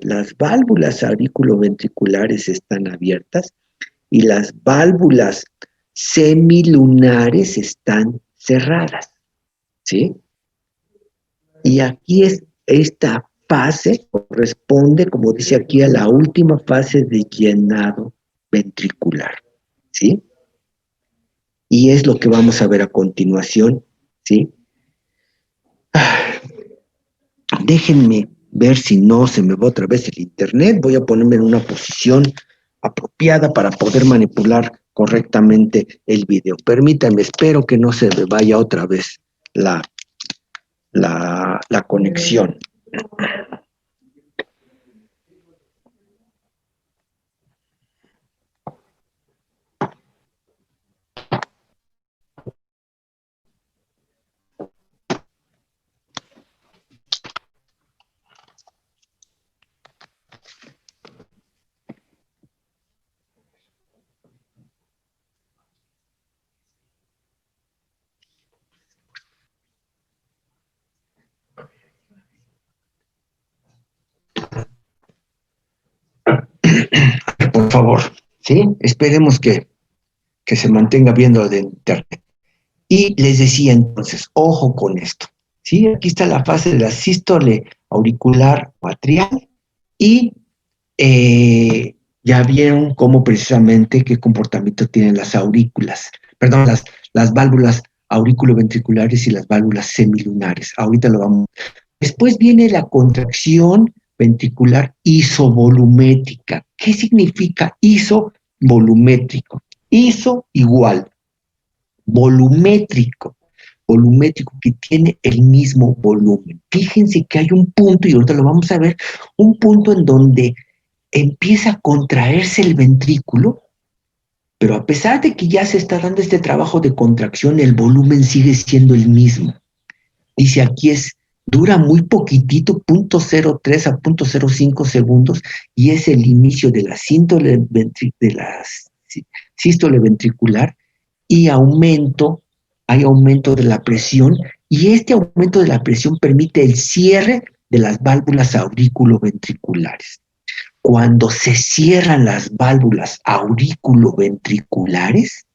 están abiertas y las válvulas semilunares están cerradas, ¿sí? Y aquí esta fase corresponde, como dice aquí, a la última fase de llenado ventricular, ¿sí? Y es lo que vamos a ver a continuación, ¿sí? Déjenme ver si no se me va otra vez el internet. Voy a ponerme en una posición apropiada para poder manipular correctamente el video. Permítanme, espero que no se me vaya otra vez la conexión. Por favor, ¿sí? Esperemos que se mantenga viendo de internet. Y les decía entonces, ojo con esto, ¿sí? Aquí está la fase de la sístole auricular o atrial y ya vieron cómo precisamente qué comportamiento tienen las aurículas, perdón, las válvulas auriculoventriculares y las válvulas semilunares. Ahorita lo vamos. Después viene la contracción ventricular isovolumétrica. ¿Qué significa isovolumétrico? Iso igual, volumétrico, volumétrico que tiene el mismo volumen. Fíjense que hay un punto, y ahorita lo vamos a ver, un punto en donde empieza a contraerse el ventrículo, pero a pesar de que ya se está dando este trabajo de contracción, el volumen sigue siendo el mismo. Dice aquí dura muy poquitito, 0.03 a 0.05 segundos, y es el inicio de la sístole ventricular, y hay aumento de la presión, y este aumento de la presión permite el cierre de las válvulas auriculoventriculares. Cuando se cierran las válvulas auriculoventriculares,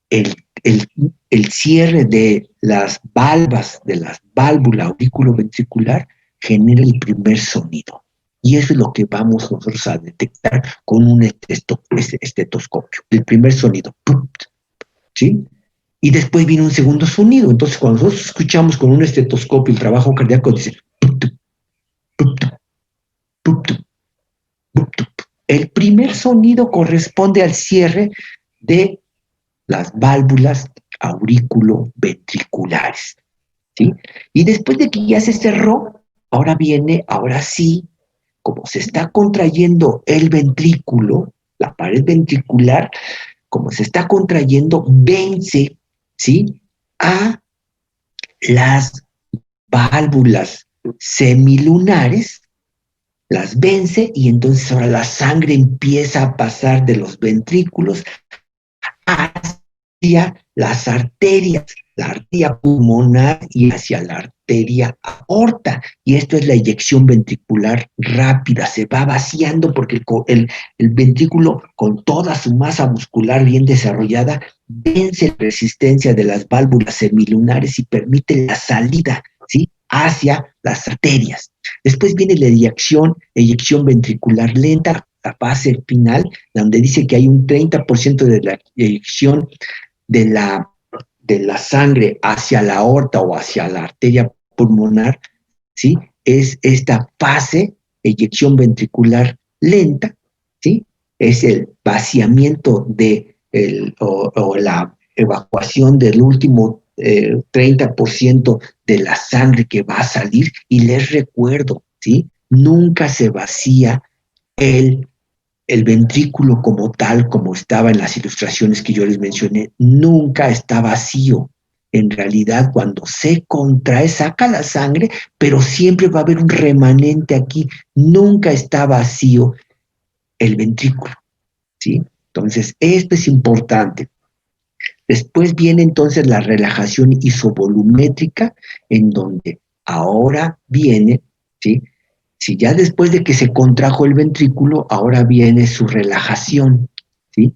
el, el, el cierre de las valvas de la válvula auriculoventricular genera el primer sonido. Y eso es lo que vamos nosotros a detectar con un estetoscopio. El primer sonido, ¿sí? Y después viene un segundo sonido. Entonces, cuando nosotros escuchamos con un estetoscopio el trabajo cardíaco, dice, el primer sonido corresponde al cierre de las válvulas auriculoventriculares. ¿sí? Y después de que ya se cerró, ahora viene, ahora sí, como se está contrayendo el ventrículo, la pared ventricular, como se está contrayendo, vence, ¿sí? A las válvulas semilunares, las vence y entonces ahora la sangre empieza a pasar de los ventrículos hacia las arterias, la arteria pulmonar y hacia la arteria aorta. Y esto es la eyección ventricular rápida, se va vaciando porque el ventrículo con toda su masa muscular bien desarrollada vence la resistencia de las válvulas semilunares y permite la salida, ¿sí?, hacia las arterias. Después viene la eyección ventricular lenta, la fase final, donde dice que hay un 30% de la eyección de la, de la sangre hacia la aorta o hacia la arteria pulmonar, ¿sí? Es esta fase, eyección ventricular lenta, ¿sí? Es el vaciamiento o la evacuación del último 30% de la sangre que va a salir. Y les recuerdo, ¿sí? Nunca se vacía el el ventrículo como tal, como estaba en las ilustraciones que yo les mencioné, nunca está vacío. En realidad, cuando se contrae, saca la sangre, pero siempre va a haber un remanente aquí. Nunca está vacío el ventrículo, ¿sí? Entonces, esto es importante. Después viene entonces la relajación isovolumétrica, en donde ahora viene, ¿sí? Si ya después de que se contrajo el ventrículo, ahora viene su relajación, ¿sí?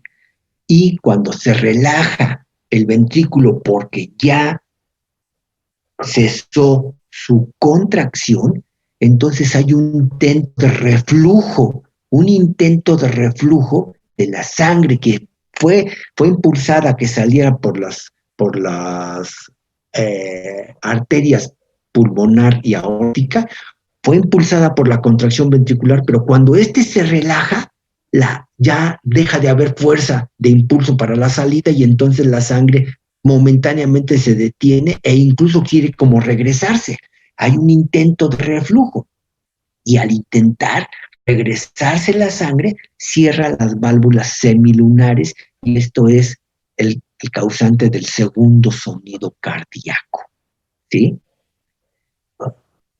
Y cuando se relaja el ventrículo porque ya cesó su contracción, entonces hay un intento de reflujo de la sangre que fue impulsada a que saliera por las arterias pulmonar y aórtica, fue impulsada por la contracción ventricular, pero cuando éste se relaja, ya deja de haber fuerza de impulso para la salida y entonces la sangre momentáneamente se detiene e incluso quiere como regresarse. Hay un intento de reflujo y al intentar regresarse la sangre, cierra las válvulas semilunares y esto es el causante del segundo sonido cardíaco, ¿sí?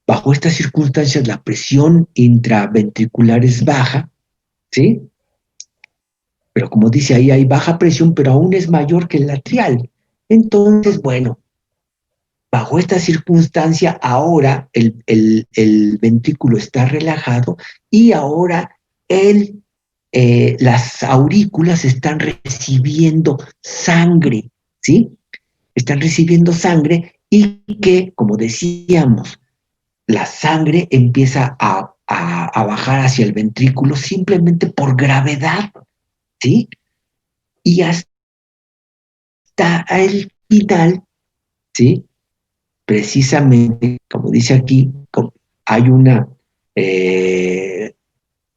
Bajo estas circunstancias, la presión intraventricular es baja, ¿sí? Pero como dice ahí, hay baja presión, pero aún es mayor que el atrial. Entonces, bueno, bajo esta circunstancia, ahora el ventrículo está relajado y ahora las aurículas están recibiendo sangre, ¿sí? Están recibiendo sangre y que, como decíamos, la sangre empieza a bajar hacia el ventrículo simplemente por gravedad, ¿sí? Y hasta el final, ¿sí? Precisamente, como dice aquí, hay eh,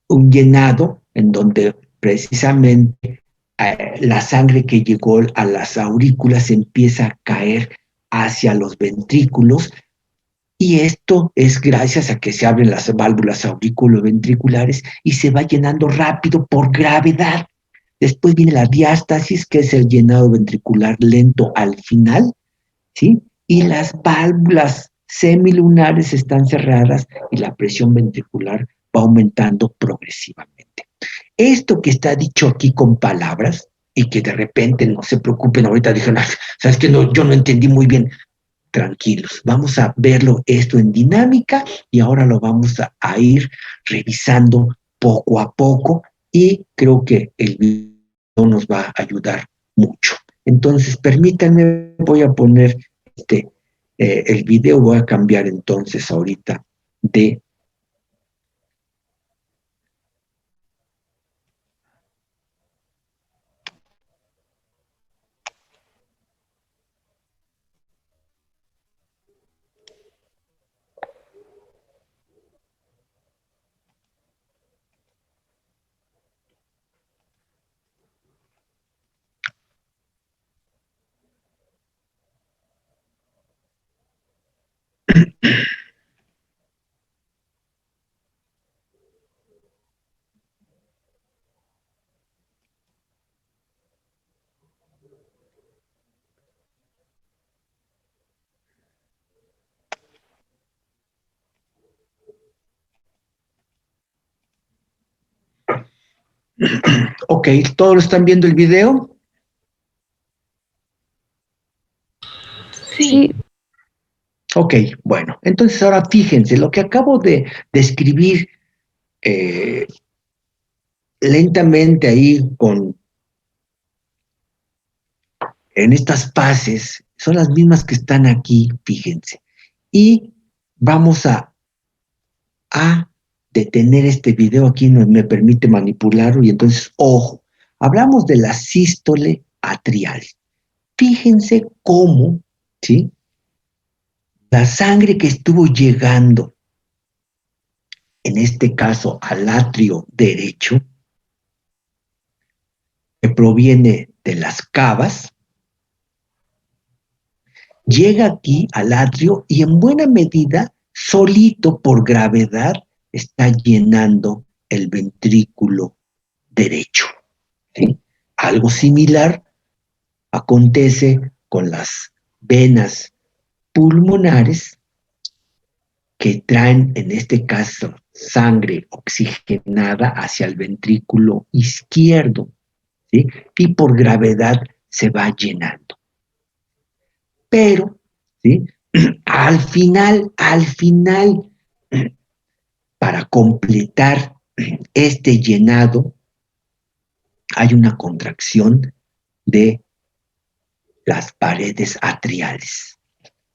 un llenado en donde precisamente la sangre que llegó a las aurículas empieza a caer hacia los ventrículos. Y esto es gracias a que se abren las válvulas auriculoventriculares y se va llenando rápido por gravedad. Después viene la diástasis, que es el llenado ventricular lento al final, ¿sí? Y las válvulas semilunares están cerradas y la presión ventricular va aumentando progresivamente. Esto que está dicho aquí con palabras y que de repente no se preocupen, ahorita dijeron, sabes que no, yo no entendí muy bien, tranquilos. Vamos a verlo esto en dinámica y ahora lo vamos a ir revisando poco a poco y creo que el video nos va a ayudar mucho. Entonces, permítanme, voy a poner el video, voy a cambiar entonces ahorita de Ok, ¿todos están viendo el video? Sí. Ok, bueno, entonces ahora fíjense, lo que acabo de describir lentamente ahí en estas fases son las mismas que están aquí, fíjense. Y vamos a detener este video aquí, me permite manipularlo y entonces, ojo, hablamos de la sístole atrial. Fíjense cómo, ¿sí? La sangre que estuvo llegando, en este caso al atrio derecho, que proviene de las cavas, llega aquí al atrio y en buena medida, solito por gravedad, está llenando el ventrículo derecho. ¿Sí? Algo similar acontece con las venas pulmonares que traen, en este caso, sangre oxigenada hacia el ventrículo izquierdo, ¿sí? Y por gravedad se va llenando. Pero, ¿sí? Al final, para completar este llenado, hay una contracción de las paredes atriales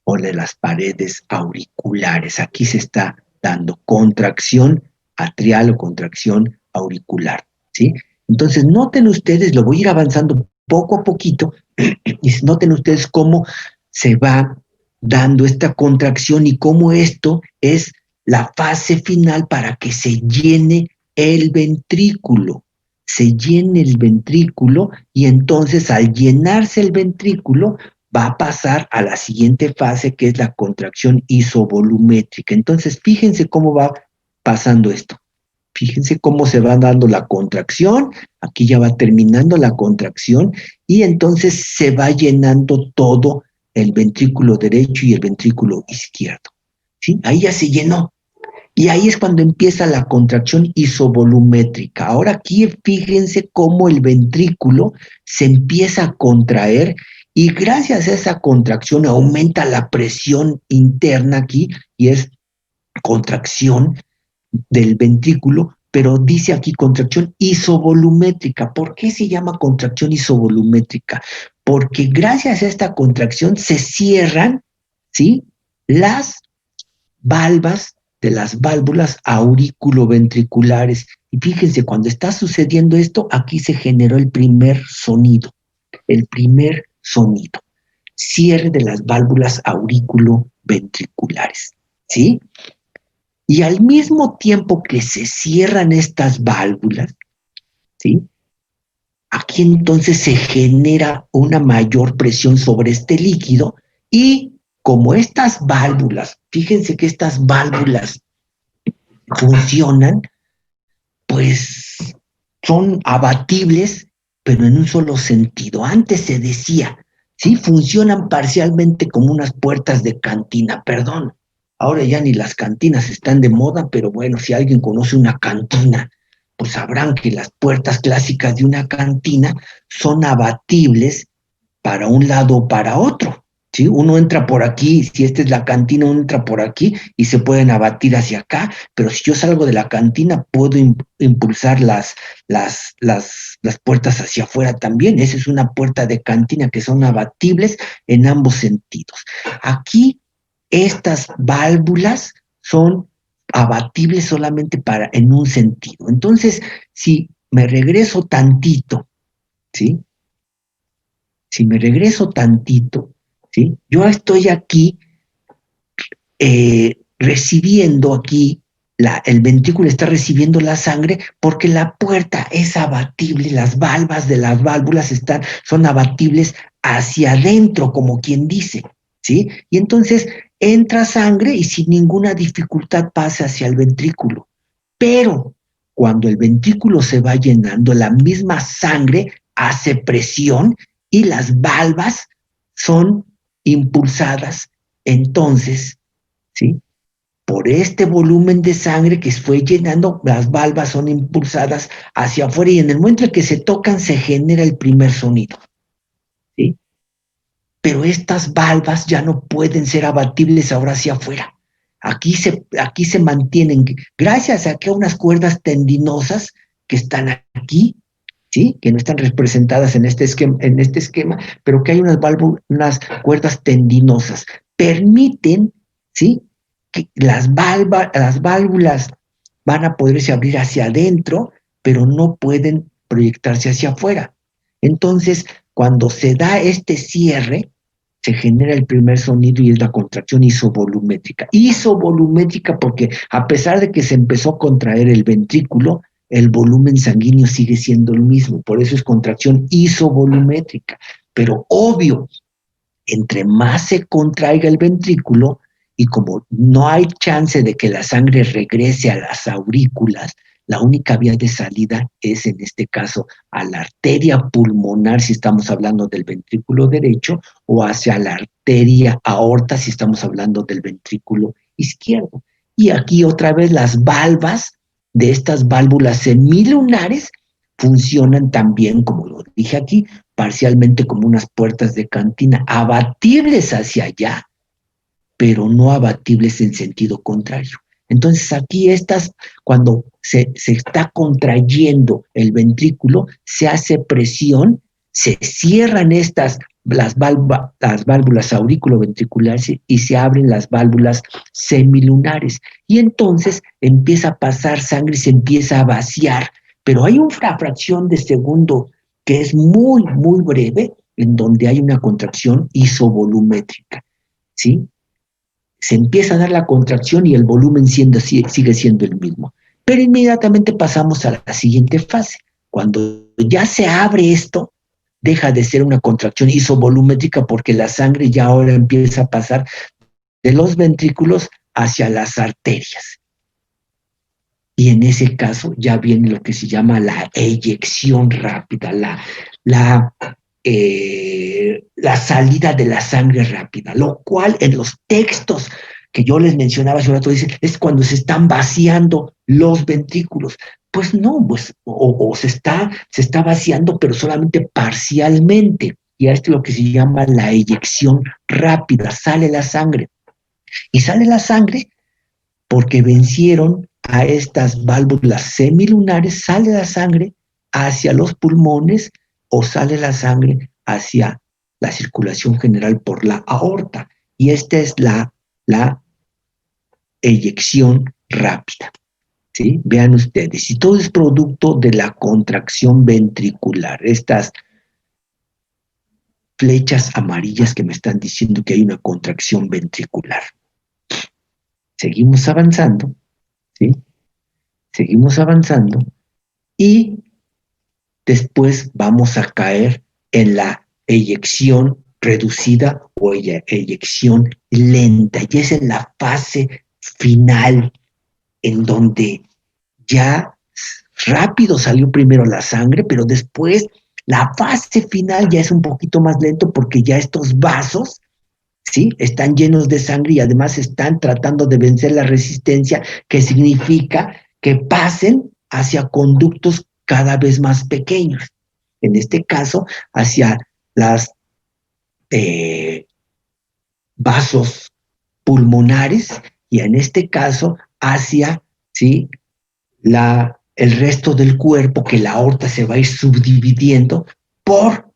o de las paredes auriculares. Aquí se está dando contracción atrial o contracción auricular, ¿sí? Entonces, noten ustedes, lo voy a ir avanzando poco a poquito, y noten ustedes cómo se va dando esta contracción y cómo esto es la fase final para que se llene el ventrículo. Se llene el ventrículo y entonces al llenarse el ventrículo va a pasar a la siguiente fase que es la contracción isovolumétrica. Entonces, fíjense cómo va pasando esto. Fíjense cómo se va dando la contracción, aquí ya va terminando la contracción y entonces se va llenando todo el ventrículo derecho y el ventrículo izquierdo. ¿Sí? Ahí ya se llenó. Y ahí es cuando empieza la contracción isovolumétrica. Ahora aquí fíjense cómo el ventrículo se empieza a contraer y gracias a esa contracción aumenta la presión interna aquí y es contracción del ventrículo, pero dice aquí contracción isovolumétrica. ¿Por qué se llama contracción isovolumétrica? Porque gracias a esta contracción se cierran, ¿sí? Las valvas de las válvulas auriculoventriculares. Y fíjense, cuando está sucediendo esto, aquí se generó el primer sonido, cierre de las válvulas auriculoventriculares, ¿sí? Y al mismo tiempo que se cierran estas válvulas, ¿sí? Aquí entonces se genera una mayor presión sobre este líquido y como estas válvulas, fíjense que estas válvulas funcionan, pues son abatibles, pero en un solo sentido. Antes se decía, sí, funcionan parcialmente como unas puertas de cantina, perdón. Ahora ya ni las cantinas están de moda, pero bueno, si alguien conoce una cantina, pues sabrán que las puertas clásicas de una cantina son abatibles para un lado o para otro. ¿Sí? Uno entra por aquí, si esta es la cantina, uno entra por aquí y se pueden abatir hacia acá, pero si yo salgo de la cantina, puedo impulsar las puertas hacia afuera también. Esa es una puerta de cantina que son abatibles en ambos sentidos. Aquí, estas válvulas son abatibles solamente en un sentido. Entonces, si me regreso tantito, ¿sí? Si me regreso tantito, ¿sí? Yo estoy aquí recibiendo aquí, el ventrículo está recibiendo la sangre porque la puerta es abatible, las valvas de las válvulas son abatibles hacia adentro, como quien dice, ¿sí? Y entonces entra sangre y sin ninguna dificultad pasa hacia el ventrículo. Pero cuando el ventrículo se va llenando, la misma sangre hace presión y las valvas son impulsadas entonces, ¿sí? por este volumen de sangre que fue llenando, las valvas son impulsadas hacia afuera y en el momento en que se tocan se genera el primer sonido, ¿sí? Pero estas valvas ya no pueden ser abatibles ahora hacia afuera. Aquí se mantienen, gracias a que unas cuerdas tendinosas que están aquí, ¿sí? Que no están representadas en este esquema, pero que hay unas cuerdas tendinosas. Permiten, ¿sí? Que las válvulas van a poderse abrir hacia adentro, pero no pueden proyectarse hacia afuera. Entonces, cuando se da este cierre, se genera el primer sonido y es la contracción isovolumétrica. Isovolumétrica porque a pesar de que se empezó a contraer el ventrículo, el volumen sanguíneo sigue siendo el mismo, por eso es contracción isovolumétrica. Pero obvio, entre más se contraiga el ventrículo y como no hay chance de que la sangre regrese a las aurículas, la única vía de salida es en este caso a la arteria pulmonar si estamos hablando del ventrículo derecho o hacia la arteria aorta si estamos hablando del ventrículo izquierdo. Y aquí otra vez las valvas de estas válvulas semilunares funcionan también, como lo dije aquí, parcialmente como unas puertas de cantina, abatibles hacia allá, pero no abatibles en sentido contrario. Entonces aquí cuando se está contrayendo el ventrículo, se hace presión, se cierran las válvulas auriculoventriculares y se abren las válvulas semilunares. Y entonces empieza a pasar sangre y se empieza a vaciar, pero hay una fracción de segundo que es muy, muy breve, en donde hay una contracción isovolumétrica, ¿sí? Se empieza a dar la contracción y el volumen sigue siendo el mismo. Pero inmediatamente pasamos a la siguiente fase. Cuando ya se abre esto, deja de ser una contracción isovolumétrica porque la sangre ya ahora empieza a pasar de los ventrículos hacia las arterias. Y en ese caso ya viene lo que se llama la eyección rápida, la salida de la sangre rápida, lo cual en los textos que yo les mencionaba hace un rato dicen, es cuando se están vaciando los ventrículos. Pues no, pues, o se está vaciando, pero solamente parcialmente. Y a esto es lo que se llama la eyección rápida, sale la sangre. Y sale la sangre porque vencieron a estas válvulas semilunares, sale la sangre hacia los pulmones o sale la sangre hacia la circulación general por la aorta. Y esta es la eyección rápida. ¿Sí? Vean ustedes, y todo es producto de la contracción ventricular. Estas flechas amarillas que me están diciendo que hay una contracción ventricular. Seguimos avanzando, ¿sí? Seguimos avanzando y después vamos a caer en la eyección reducida o eyección lenta. Y es en la fase final en donde ya rápido salió primero la sangre, pero después la fase final ya es un poquito más lento porque ya estos vasos, ¿sí? Están llenos de sangre y además están tratando de vencer la resistencia, que significa que pasen hacia conductos cada vez más pequeños. En este caso, hacia las vasos pulmonares y en este caso hacia, ¿sí? El resto del cuerpo, que la aorta se va a ir subdividiendo por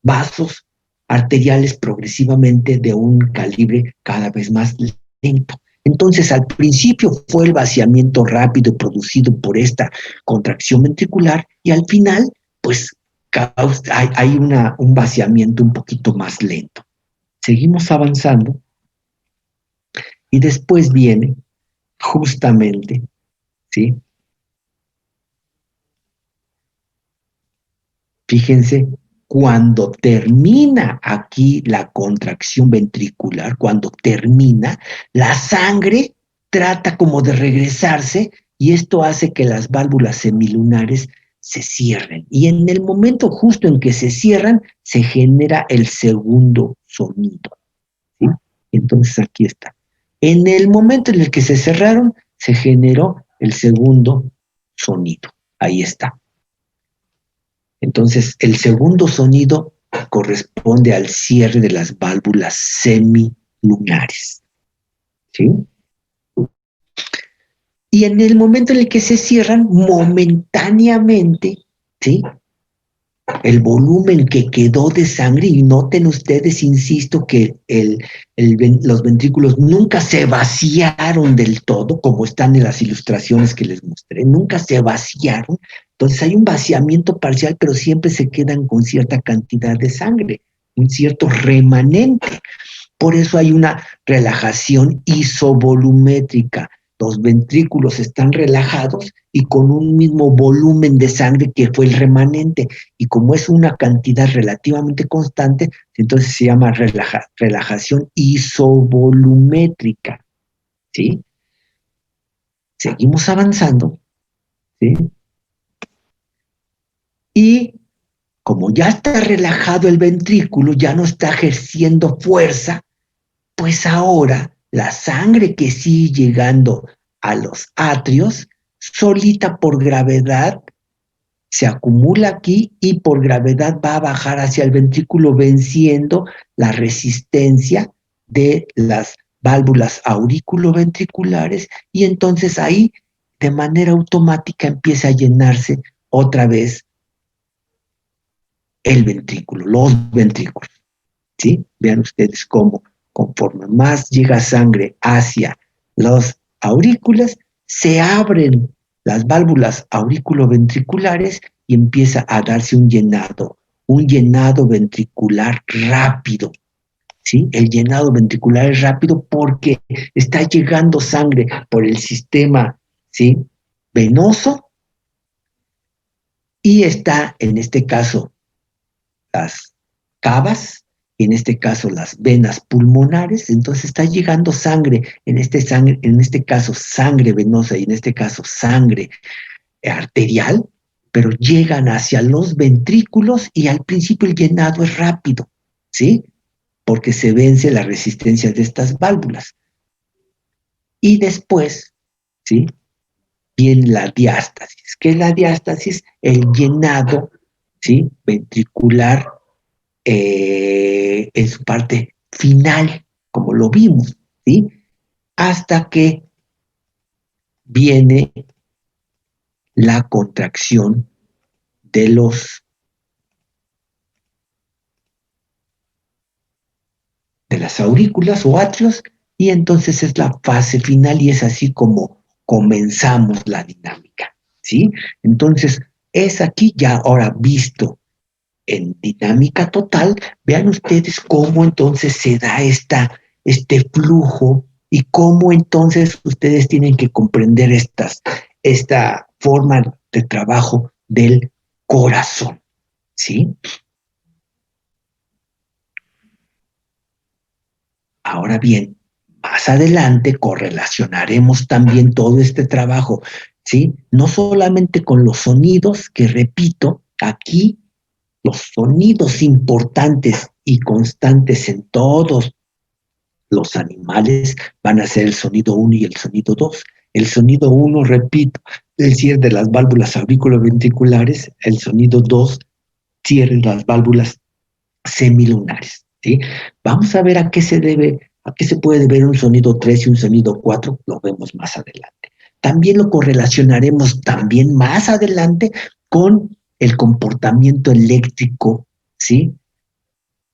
vasos arteriales progresivamente de un calibre cada vez más lento. Entonces, al principio fue el vaciamiento rápido producido por esta contracción ventricular y al final, pues, hay un vaciamiento un poquito más lento. Seguimos avanzando y después viene justamente, ¿sí? Fíjense, cuando termina aquí la contracción ventricular, cuando termina, la sangre trata como de regresarse y esto hace que las válvulas semilunares se cierren. Y en el momento justo en que se cierran, se genera el segundo sonido, ¿sí? Entonces aquí está. En el momento en el que se cerraron, se generó el segundo sonido. Ahí está. Entonces, el segundo sonido corresponde al cierre de las válvulas semilunares. ¿Sí? Y en el momento en el que se cierran, momentáneamente, ¿sí? El volumen que quedó de sangre, y noten ustedes, insisto, que los ventrículos nunca se vaciaron del todo, como están en las ilustraciones que les mostré, nunca se vaciaron. Entonces hay un vaciamiento parcial, pero siempre se quedan con cierta cantidad de sangre, un cierto remanente. Por eso hay una relajación isovolumétrica. Los ventrículos están relajados y con un mismo volumen de sangre que fue el remanente. Y como es una cantidad relativamente constante, entonces se llama relajación isovolumétrica. ¿Sí? Seguimos avanzando. ¿Sí? Y como ya está relajado el ventrículo, ya no está ejerciendo fuerza, pues ahora la sangre que sigue llegando a los atrios, solita por gravedad, se acumula aquí y por gravedad va a bajar hacia el ventrículo venciendo la resistencia de las válvulas auriculoventriculares y entonces ahí de manera automática empieza a llenarse otra vez el ventrículo, los ventrículos. ¿Sí? Vean ustedes cómo conforme más llega sangre hacia los aurículas, se abren las válvulas auriculoventriculares y empieza a darse un llenado ventricular rápido. ¿Sí? El llenado ventricular es rápido porque está llegando sangre por el sistema, ¿sí? Venoso y está, en este caso, las cavas, y en este caso las venas pulmonares, entonces está llegando sangre, en este caso sangre venosa y en este caso sangre arterial, pero llegan hacia los ventrículos y al principio el llenado es rápido, ¿sí? Porque se vence la resistencia de estas válvulas. Y después, ¿sí? Viene la diástasis. ¿Qué es la diástasis? El llenado, ¿sí? Ventricular en su parte final, como lo vimos, ¿sí? Hasta que viene la contracción de de las aurículas o atrios, y entonces es la fase final y es así como comenzamos la dinámica, ¿sí? Entonces, es aquí ya ahora visto en dinámica total, vean ustedes cómo entonces se da este flujo y cómo entonces ustedes tienen que comprender esta forma de trabajo del corazón, ¿sí? Ahora bien, más adelante correlacionaremos también todo este trabajo, ¿sí? No solamente con los sonidos, que repito, aquí los sonidos importantes y constantes en todos los animales van a ser el sonido 1 y el sonido 2. El sonido 1, repito, el cierre de las válvulas auriculoventriculares, el sonido 2, cierre de las válvulas semilunares, ¿sí? Vamos a ver a qué se debe, a qué se puede deber un sonido 3 y un sonido 4, lo vemos más adelante. También lo correlacionaremos también más adelante con el comportamiento eléctrico, ¿sí?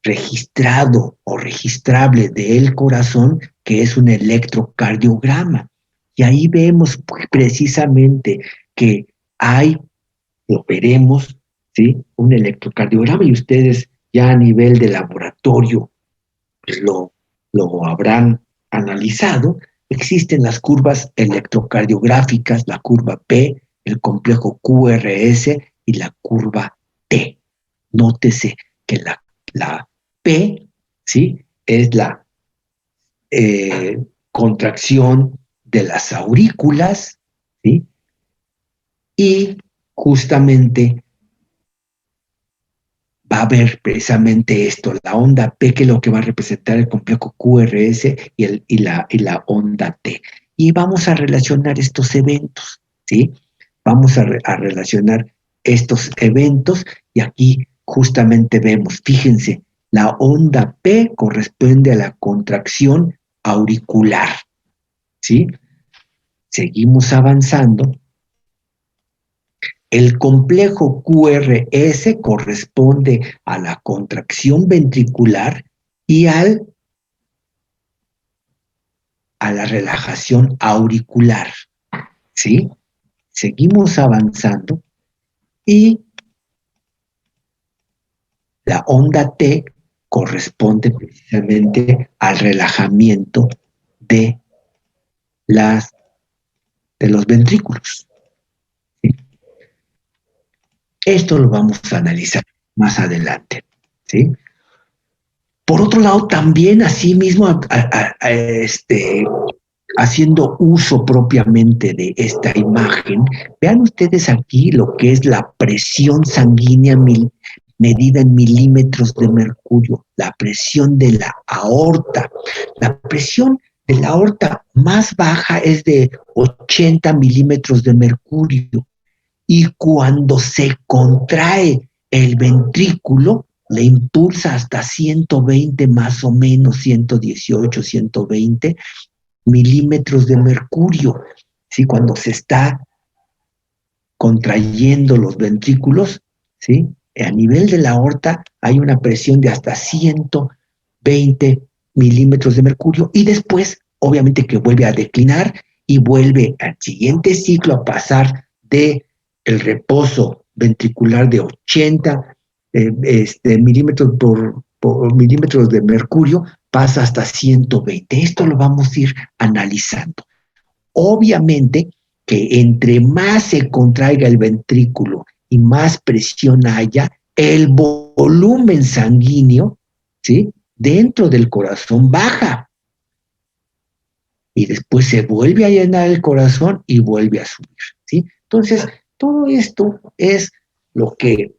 Registrado o registrable del corazón, que es un electrocardiograma. Y ahí vemos precisamente que hay, lo veremos, ¿sí? Un electrocardiograma y ustedes ya a nivel de laboratorio pues lo habrán analizado. Existen las curvas electrocardiográficas, la curva P, el complejo QRS y la curva T. Nótese que la P, ¿sí? Es la contracción de las aurículas, ¿sí? Y justamente va a haber precisamente esto, la onda P, que es lo que va a representar el complejo QRS y la onda T. Y vamos a relacionar estos eventos, ¿sí? Vamos a relacionar estos eventos y aquí justamente vemos, fíjense, la onda P corresponde a la contracción auricular, ¿sí? Seguimos avanzando. El complejo QRS corresponde a la contracción ventricular y a la relajación auricular, ¿sí? Seguimos avanzando y la onda T corresponde precisamente al relajamiento de, las, de los ventrículos, ¿sí? Esto lo vamos a analizar más adelante, ¿sí? Por otro lado, también asimismo, haciendo uso propiamente de esta imagen, vean ustedes aquí lo que es la presión sanguínea medida en milímetros de mercurio, la presión de la aorta. La presión de la aorta más baja es de 80 milímetros de mercurio y cuando se contrae el ventrículo, le impulsa hasta 120 más o menos, 118, 120 milímetros de mercurio. ¿Sí? Cuando se está contrayendo los ventrículos, ¿sí? A nivel de la aorta hay una presión de hasta 120 milímetros de mercurio y después, obviamente, que vuelve a declinar y vuelve al siguiente ciclo a pasar de el reposo ventricular de 80 milímetros por milímetros de mercurio, pasa hasta 120. Esto lo vamos a ir analizando. Obviamente que entre más se contraiga el ventrículo y más presión haya, el volumen sanguíneo, ¿sí? Dentro del corazón baja. Y después se vuelve a llenar el corazón y vuelve a subir, ¿sí? Entonces, todo esto es lo que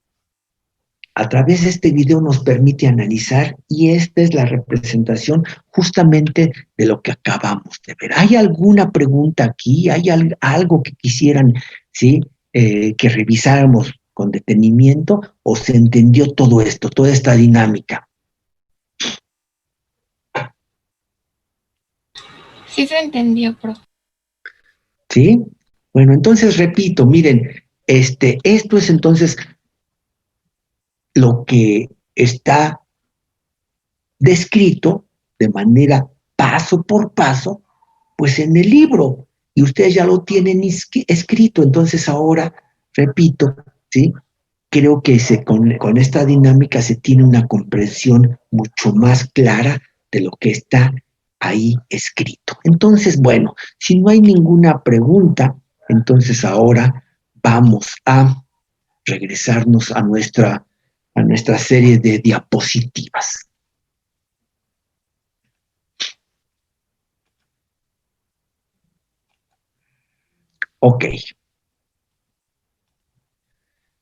a través de este video nos permite analizar y esta es la representación justamente de lo que acabamos de ver. ¿Hay alguna pregunta aquí? ¿Hay algo que quisieran, ¿sí? Que revisáramos con detenimiento o se entendió todo esto, toda esta dinámica? Sí se entendió, profe. ¿Sí? Bueno, entonces repito, miren, esto es entonces lo que está descrito de manera paso por paso, pues en el libro, y ustedes ya lo tienen escrito, entonces ahora, repito, ¿sí? Creo que con esta dinámica se tiene una comprensión mucho más clara de lo que está ahí escrito. Entonces, bueno, si no hay ninguna pregunta, entonces ahora vamos a regresarnos a nuestra serie de diapositivas. Ok.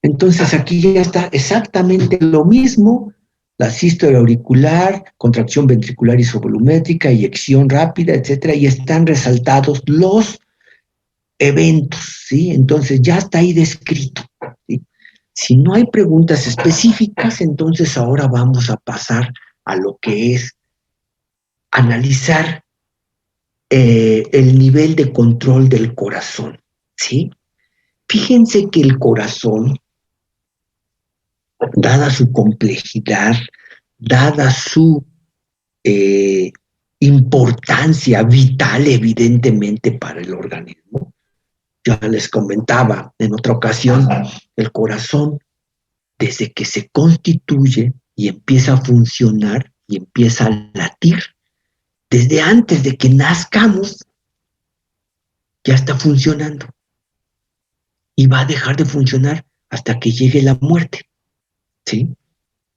Entonces aquí ya está exactamente lo mismo, la sístole auricular, contracción ventricular isovolumétrica, eyección rápida, etcétera, y están resaltados los eventos, ¿sí? Entonces ya está ahí descrito, ¿sí? Si no hay preguntas específicas, entonces ahora vamos a pasar a lo que es analizar el nivel de control del corazón, ¿sí? Fíjense que el corazón, dada su complejidad, dada su eh, importancia vital evidentemente para el organismo. Ya les comentaba en otra ocasión, el corazón, desde que se constituye y empieza a funcionar y empieza a latir, desde antes de que nazcamos, ya está funcionando y va a dejar de funcionar hasta que llegue la muerte, ¿sí?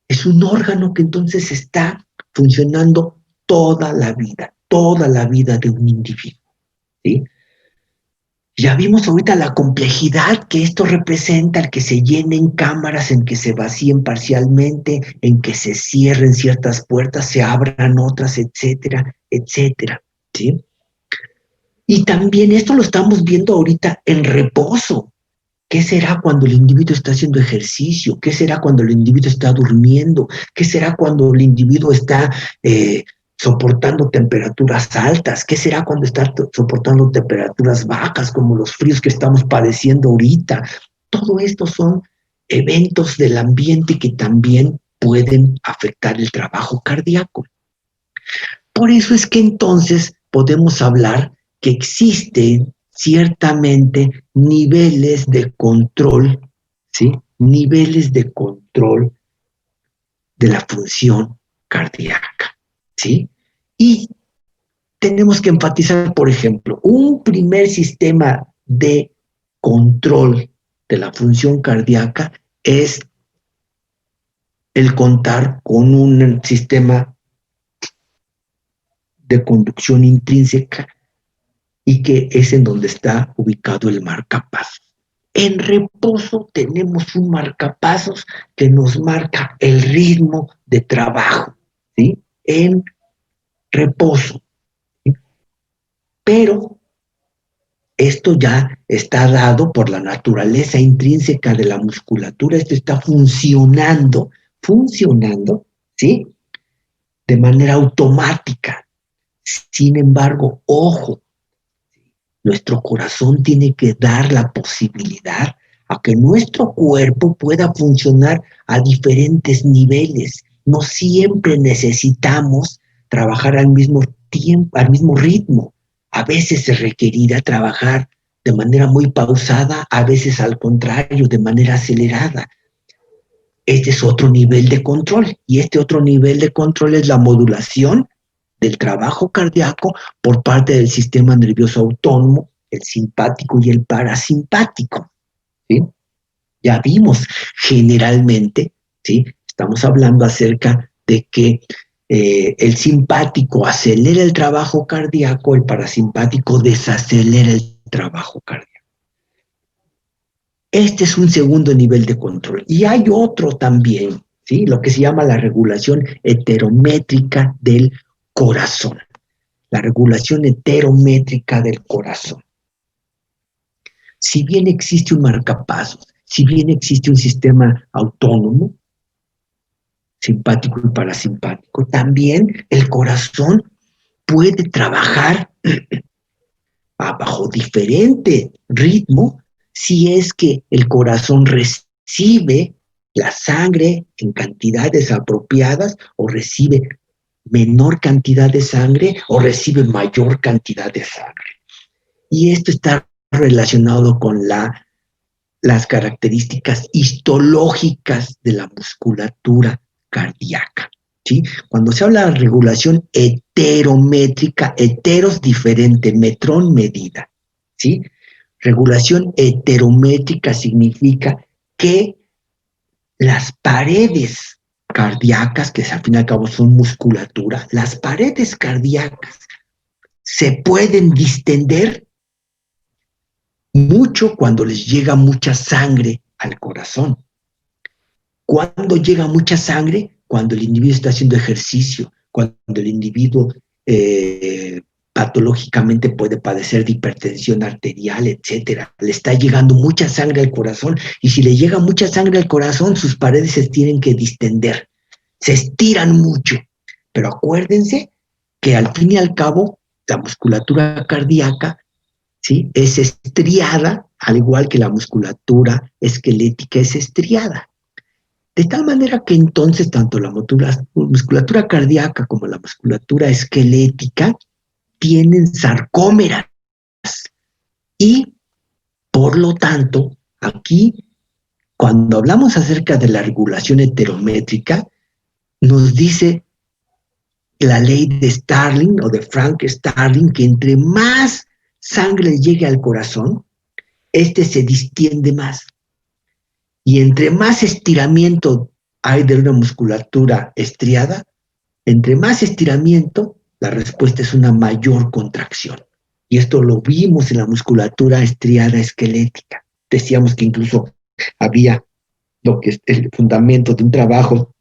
Es un órgano que entonces está funcionando toda la vida de un individuo, ¿sí? Ya vimos ahorita la complejidad que esto representa, el que se llenen cámaras, en que se vacíen parcialmente, en que se cierren ciertas puertas, se abran otras, etcétera, etcétera, ¿sí? Y también esto lo estamos viendo ahorita en reposo. ¿Qué será cuando el individuo está haciendo ejercicio? ¿Qué será cuando el individuo está durmiendo? ¿Qué será cuando el individuo está soportando temperaturas altas? ¿Qué será cuando está soportando temperaturas bajas, como los fríos que estamos padeciendo ahorita? Todo esto son eventos del ambiente que también pueden afectar el trabajo cardíaco. Por eso es que entonces podemos hablar que existen ciertamente niveles de control, ¿sí? Niveles de control de la función cardíaca, ¿sí? Y tenemos que enfatizar, por ejemplo, un primer sistema de control de la función cardíaca es el contar con un sistema de conducción intrínseca y que es en donde está ubicado el marcapasos. En reposo tenemos un marcapasos que nos marca el ritmo de trabajo, ¿sí? En reposo. ¿Sí? Pero esto ya está dado por la naturaleza intrínseca de la musculatura, esto está funcionando, ¿sí? De manera automática. Sin embargo, ojo, nuestro corazón tiene que dar la posibilidad a que nuestro cuerpo pueda funcionar a diferentes niveles. No siempre necesitamos trabajar al mismo tiempo, al mismo ritmo. A veces se requerirá trabajar de manera muy pausada, a veces al contrario, de manera acelerada. Este es otro nivel de control y este otro nivel de control es la modulación del trabajo cardíaco por parte del sistema nervioso autónomo, el simpático y el parasimpático. ¿Sí? Ya vimos generalmente, ¿sí? Estamos hablando acerca de que el simpático acelera el trabajo cardíaco, el parasimpático desacelera el trabajo cardíaco. Este es un segundo nivel de control. Y hay otro también, ¿sí? Lo que se llama la regulación heterométrica del corazón. La regulación heterométrica del corazón. Si bien existe un marcapasos, si bien existe un sistema autónomo, simpático y parasimpático, también el corazón puede trabajar bajo diferente ritmo si es que el corazón recibe la sangre en cantidades apropiadas o recibe menor cantidad de sangre o recibe mayor cantidad de sangre. Y esto está relacionado con las características histológicas de la musculatura cardíaca. ¿Sí? Cuando se habla de regulación heterométrica, heteros diferente, metrón medida. ¿Sí? Regulación heterométrica significa que las paredes cardíacas, que al fin y al cabo son musculatura, las paredes cardíacas se pueden distender mucho cuando les llega mucha sangre al corazón. ¿Cuándo llega mucha sangre? Cuando el individuo está haciendo ejercicio, cuando el individuo patológicamente puede padecer de hipertensión arterial, etcétera. Le está llegando mucha sangre al corazón y si le llega mucha sangre al corazón, sus paredes se tienen que distender, se estiran mucho. Pero acuérdense que al fin y al cabo, la musculatura cardíaca, ¿sí? Es estriada, al igual que la musculatura esquelética es estriada. De tal manera que entonces tanto la musculatura cardíaca como la musculatura esquelética tienen sarcómeras y por lo tanto aquí cuando hablamos acerca de la regulación heterométrica nos dice la ley de Starling o de Frank Starling que entre más sangre llegue al corazón, este se distiende más. Y entre más estiramiento hay de una musculatura estriada, entre más estiramiento, la respuesta es una mayor contracción. Y esto lo vimos en la musculatura estriada esquelética. Decíamos que incluso había lo que es el fundamento de un trabajo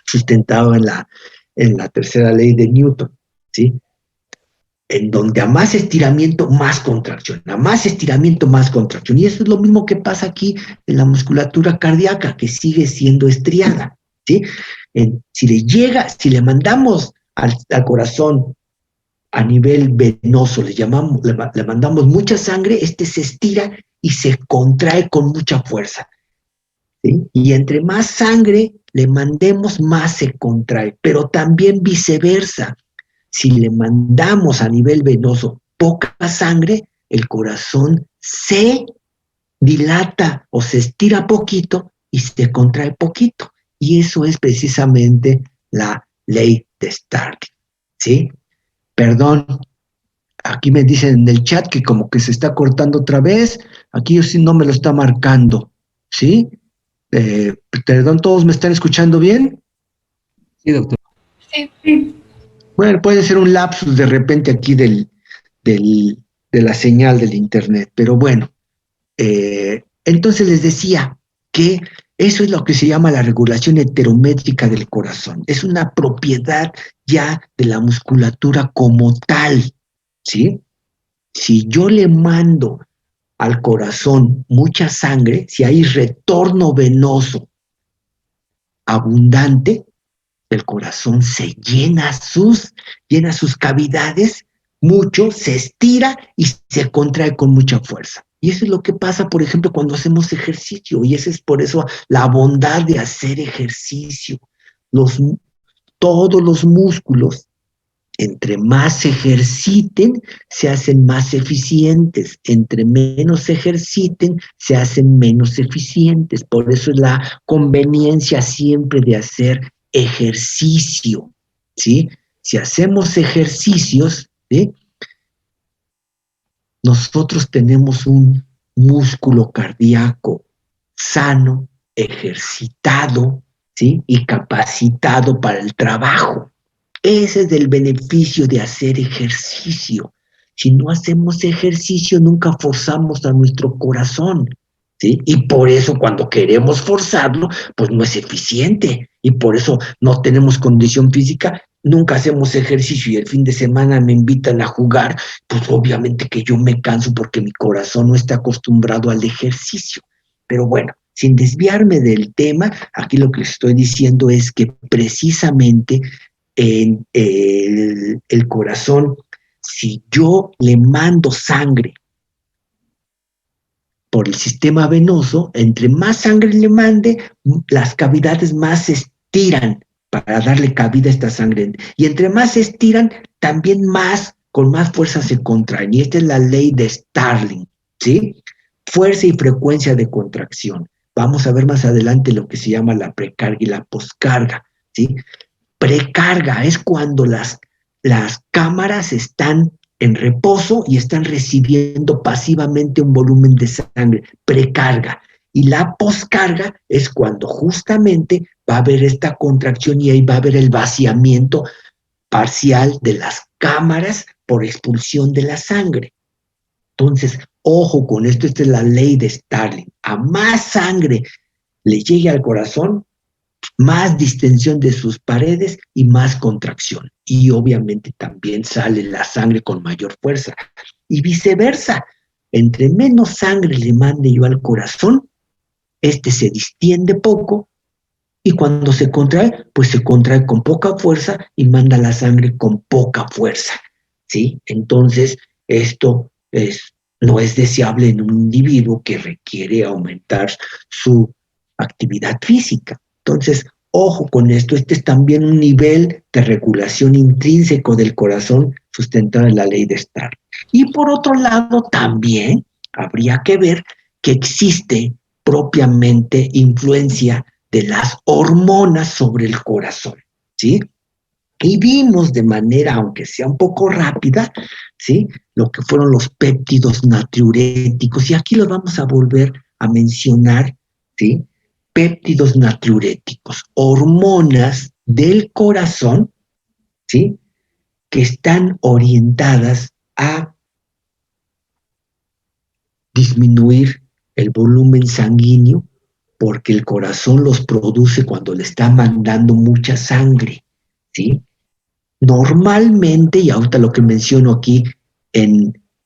sustentado en la tercera ley de Newton, ¿sí? En donde a más estiramiento, más contracción, a más estiramiento, más contracción. Y eso es lo mismo que pasa aquí en la musculatura cardíaca, que sigue siendo estriada, ¿sí? Si le mandamos al corazón a nivel venoso, le mandamos mucha sangre, este se estira y se contrae con mucha fuerza, ¿sí? Y entre más sangre le mandemos, más se contrae, pero también viceversa. Si le mandamos a nivel venoso poca sangre, el corazón se dilata o se estira poquito y se contrae poquito. Y eso es precisamente la ley de Starling, ¿sí? Perdón, aquí me dicen en el chat que como que se está cortando otra vez. Aquí yo sí no me lo está marcando, ¿sí? Perdón, ¿todos me están escuchando bien? Sí, doctor. Sí. Bueno, puede ser un lapsus de repente aquí del, de la señal del internet, pero bueno, entonces les decía que eso es lo que se llama la regulación heterométrica del corazón. Es una propiedad ya de la musculatura como tal, ¿sí? Si yo le mando al corazón mucha sangre, si hay retorno venoso abundante, el corazón llena sus cavidades mucho, se estira y se contrae con mucha fuerza. Y eso es lo que pasa, por ejemplo, cuando hacemos ejercicio. Y esa es por eso la bondad de hacer ejercicio. Los, todos los músculos, entre más se ejerciten, se hacen más eficientes. Entre menos se ejerciten, se hacen menos eficientes. Por eso es la conveniencia siempre de hacer ejercicio, ¿sí? Si hacemos ejercicios, ¿sí? Nosotros tenemos un músculo cardíaco sano, ejercitado, ¿sí? Y capacitado para el trabajo. Ese es el beneficio de hacer ejercicio. Si no hacemos ejercicio, nunca forzamos a nuestro corazón, ¿sí? Y por eso cuando queremos forzarlo, pues no es eficiente. Y por eso no tenemos condición física, nunca hacemos ejercicio y el fin de semana me invitan a jugar, pues obviamente que yo me canso porque mi corazón no está acostumbrado al ejercicio. Pero bueno, sin desviarme del tema, aquí lo que les estoy diciendo es que precisamente en el corazón, si yo le mando sangre por el sistema venoso, entre más sangre le mande, las cavidades más se estiran para darle cabida a esta sangre. Y entre más se estiran, también más, con más fuerza se contraen. Y esta es la ley de Starling, ¿sí? Fuerza y frecuencia de contracción. Vamos a ver más adelante lo que se llama la precarga y la poscarga, ¿sí? Precarga es cuando las cámaras están en reposo y están recibiendo pasivamente un volumen de sangre. Precarga. Y la poscarga es cuando justamente va a haber esta contracción y ahí va a haber el vaciamiento parcial de las cámaras por expulsión de la sangre. Entonces, ojo con esto, esta es la ley de Starling. A más sangre le llegue al corazón, más distensión de sus paredes y más contracción. Y obviamente también sale la sangre con mayor fuerza. Y viceversa, entre menos sangre le mande yo al corazón, este se distiende poco y cuando se contrae, pues se contrae con poca fuerza y manda la sangre con poca fuerza, ¿sí? Entonces, esto no es deseable en un individuo que requiere aumentar su actividad física. Entonces, ojo con esto, este es también un nivel de regulación intrínseco del corazón sustentado en la ley de Starr. Y por otro lado, también habría que ver que existe propiamente influencia de las hormonas sobre el corazón, ¿sí? Y vimos de manera, aunque sea un poco rápida, ¿sí? Lo que fueron los péptidos natriuréticos, y aquí los vamos a volver a mencionar, ¿sí? Péptidos natriuréticos, hormonas del corazón, ¿sí? Que están orientadas a disminuir el volumen sanguíneo porque el corazón los produce cuando le está mandando mucha sangre, ¿sí? Normalmente, y ahorita lo que menciono aquí,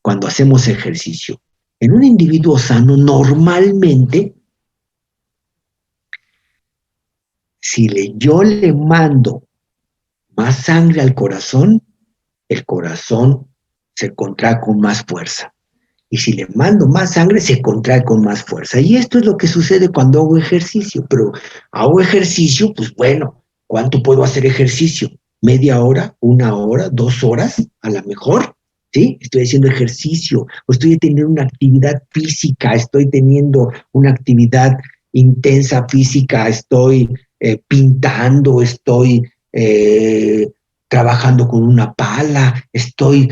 cuando hacemos ejercicio, en un individuo sano, normalmente, si yo le mando más sangre al corazón, el corazón se contrae con más fuerza. Y si le mando más sangre, se contrae con más fuerza. Y esto es lo que sucede cuando hago ejercicio. Pero hago ejercicio, pues bueno, ¿cuánto puedo hacer ejercicio? ¿Media hora? ¿Una hora? ¿2 horas? A lo mejor, ¿sí? Estoy haciendo ejercicio, o estoy teniendo una actividad física, estoy teniendo una actividad intensa física, estoy pintando, estoy trabajando con una pala, estoy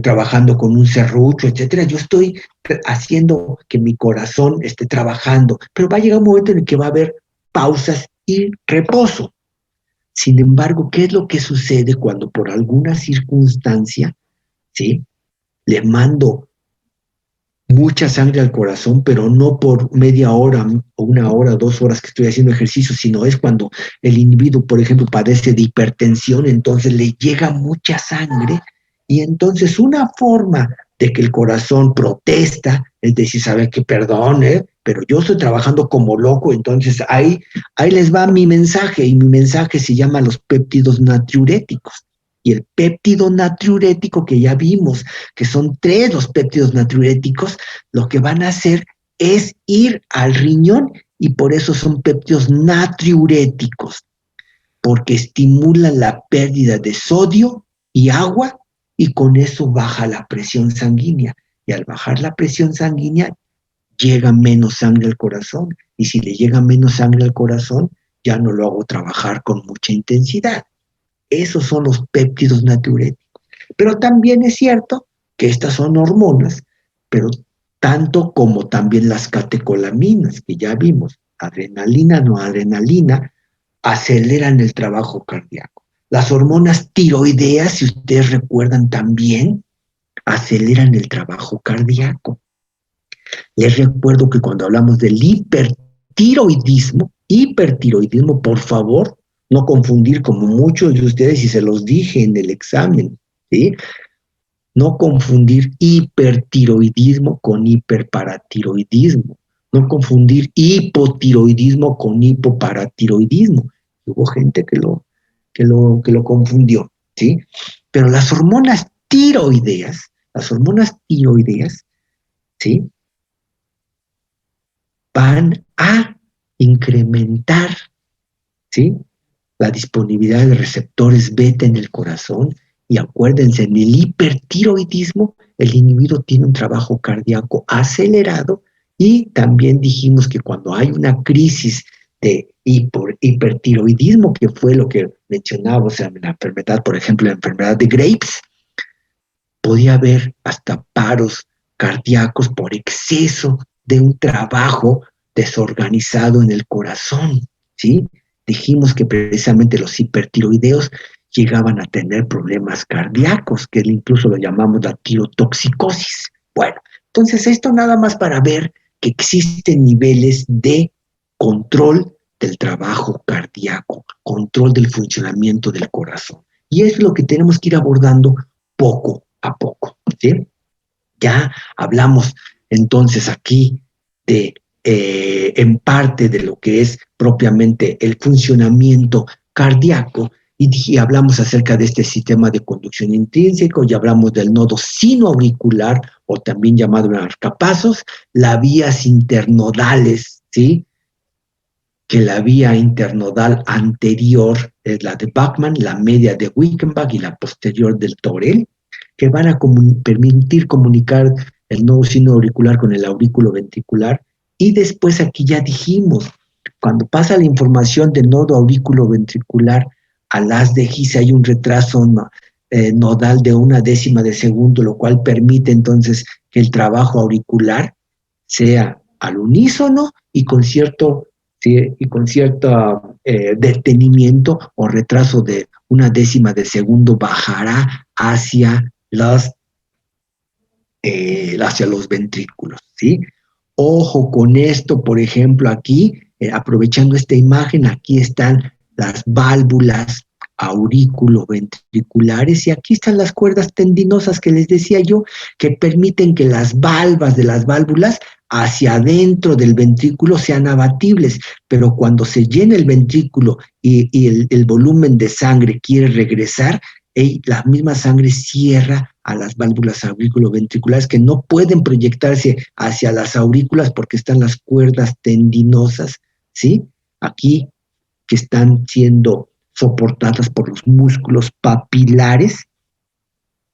trabajando con un serrucho, etcétera. Yo estoy haciendo que mi corazón esté trabajando, pero va a llegar un momento en el que va a haber pausas y reposo. Sin embargo, ¿qué es lo que sucede cuando por alguna circunstancia, ¿sí? Le mando mucha sangre al corazón, pero no por media hora o 1 hora, 2 horas que estoy haciendo ejercicio, sino es cuando el individuo, por ejemplo, padece de hipertensión, entonces le llega mucha sangre y entonces una forma de que el corazón protesta es decir, sabe que perdón, pero yo estoy trabajando como loco, entonces ahí les va mi mensaje y mi mensaje se llama los péptidos natriuréticos. Y el péptido natriurético que ya vimos, que son 3 los péptidos natriuréticos, lo que van a hacer es ir al riñón y por eso son péptidos natriuréticos, porque estimulan la pérdida de sodio y agua y con eso baja la presión sanguínea. Y al bajar la presión sanguínea, llega menos sangre al corazón. Y si le llega menos sangre al corazón, ya no lo hago trabajar con mucha intensidad. Esos son los péptidos natriuréticos. Pero también es cierto que estas son hormonas, pero tanto como también las catecolaminas, que ya vimos, adrenalina, noradrenalina, aceleran el trabajo cardíaco. Las hormonas tiroideas, si ustedes recuerdan también, aceleran el trabajo cardíaco. Les recuerdo que cuando hablamos del hipertiroidismo, por favor, no confundir como muchos de ustedes, y se los dije en el examen, ¿sí? No confundir hipertiroidismo con hiperparatiroidismo. No confundir hipotiroidismo con hipoparatiroidismo. Hubo gente que lo confundió, ¿sí? Pero las hormonas tiroideas, ¿sí? Van a incrementar, ¿sí? La disponibilidad de receptores beta en el corazón. Y acuérdense, en el hipertiroidismo, el individuo tiene un trabajo cardíaco acelerado y también dijimos que cuando hay una crisis de hipertiroidismo, que fue lo que mencionábamos en la enfermedad, por ejemplo, la enfermedad de Graves, podía haber hasta paros cardíacos por exceso de un trabajo desorganizado en el corazón, ¿sí? Dijimos que precisamente los hipertiroideos llegaban a tener problemas cardíacos, que incluso lo llamamos la tirotoxicosis. Bueno, entonces esto nada más para ver que existen niveles de control del trabajo cardíaco, control del funcionamiento del corazón. Y es lo que tenemos que ir abordando poco a poco, ¿sí? Ya hablamos entonces aquí de, en parte de lo que es propiamente el funcionamiento cardíaco y hablamos acerca de este sistema de conducción intrínseco, ya hablamos del nodo sinoauricular o también llamado marcapasos, las vías internodales, ¿sí? Que la vía internodal anterior es la de Bachmann, la media de Wickenbach y la posterior del Torel, que van a permitir comunicar el nodo sinoauricular con el aurículo ventricular. Y después aquí ya dijimos, cuando pasa la información del nodo aurículo ventricular al haz de His hay un retraso nodal de 1/10 de segundo, lo cual permite entonces que el trabajo auricular sea al unísono y con cierto, ¿sí? Y con cierto detenimiento o retraso de 1/10 de segundo bajará hacia las hacia los ventrículos, ¿sí? Ojo con esto, por ejemplo, aquí, aprovechando esta imagen, aquí están las válvulas aurículo-ventriculares y aquí están las cuerdas tendinosas que les decía yo, que permiten que las valvas de las válvulas hacia adentro del ventrículo sean abatibles, pero cuando se llena el ventrículo y el volumen de sangre quiere regresar, la misma sangre cierra a las válvulas aurículo-ventriculares que no pueden proyectarse hacia las aurículas porque están las cuerdas tendinosas, ¿sí? Aquí que están siendo soportadas por los músculos papilares,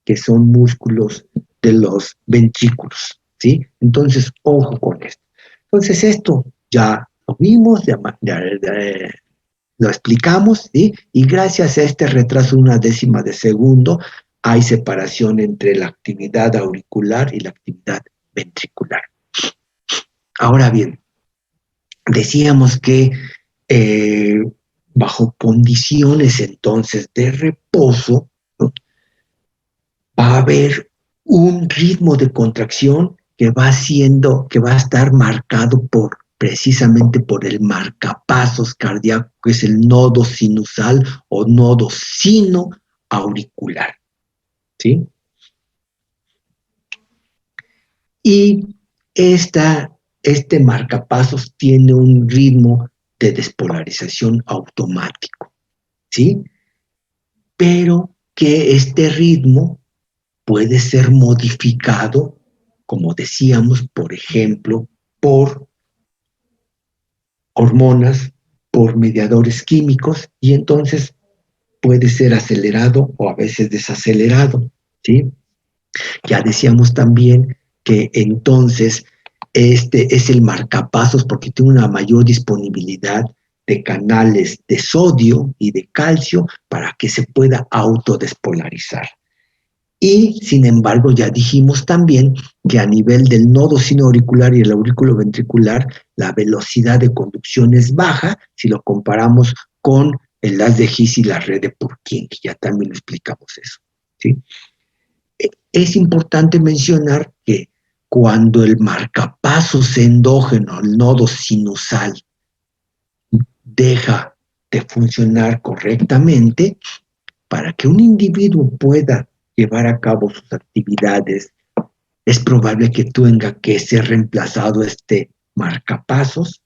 que son músculos de los ventrículos, ¿sí? Entonces, ojo con esto. Entonces, esto ya lo vimos, ya lo explicamos, ¿sí? Y gracias a este retraso de una décima de segundo, hay separación entre la actividad auricular y la actividad ventricular. Ahora bien, decíamos que bajo condiciones entonces de reposo, ¿no?, va a haber un ritmo de contracción que va a estar marcado precisamente por el marcapasos cardíaco, que es el nodo sinusal o nodo sinoauricular, ¿sí? Y este marcapasos tiene un ritmo de despolarización automático, ¿sí? Pero que este ritmo puede ser modificado, como decíamos, por ejemplo, por hormonas, por mediadores químicos, y entonces puede ser acelerado o a veces desacelerado, ¿sí? Ya decíamos también que entonces este es el marcapasos porque tiene una mayor disponibilidad de canales de sodio y de calcio para que se pueda autodespolarizar. Y, sin embargo, ya dijimos también que a nivel del nodo sinoauricular y el aurículo ventricular, la velocidad de conducción es baja si lo comparamos con el haz de His y la red de Purkinje, ya también explicamos eso, ¿sí? Es importante mencionar que cuando el marcapasos endógeno, el nodo sinusal, deja de funcionar correctamente, para que un individuo pueda llevar a cabo sus actividades, es probable que tenga que ser reemplazado este marcapasos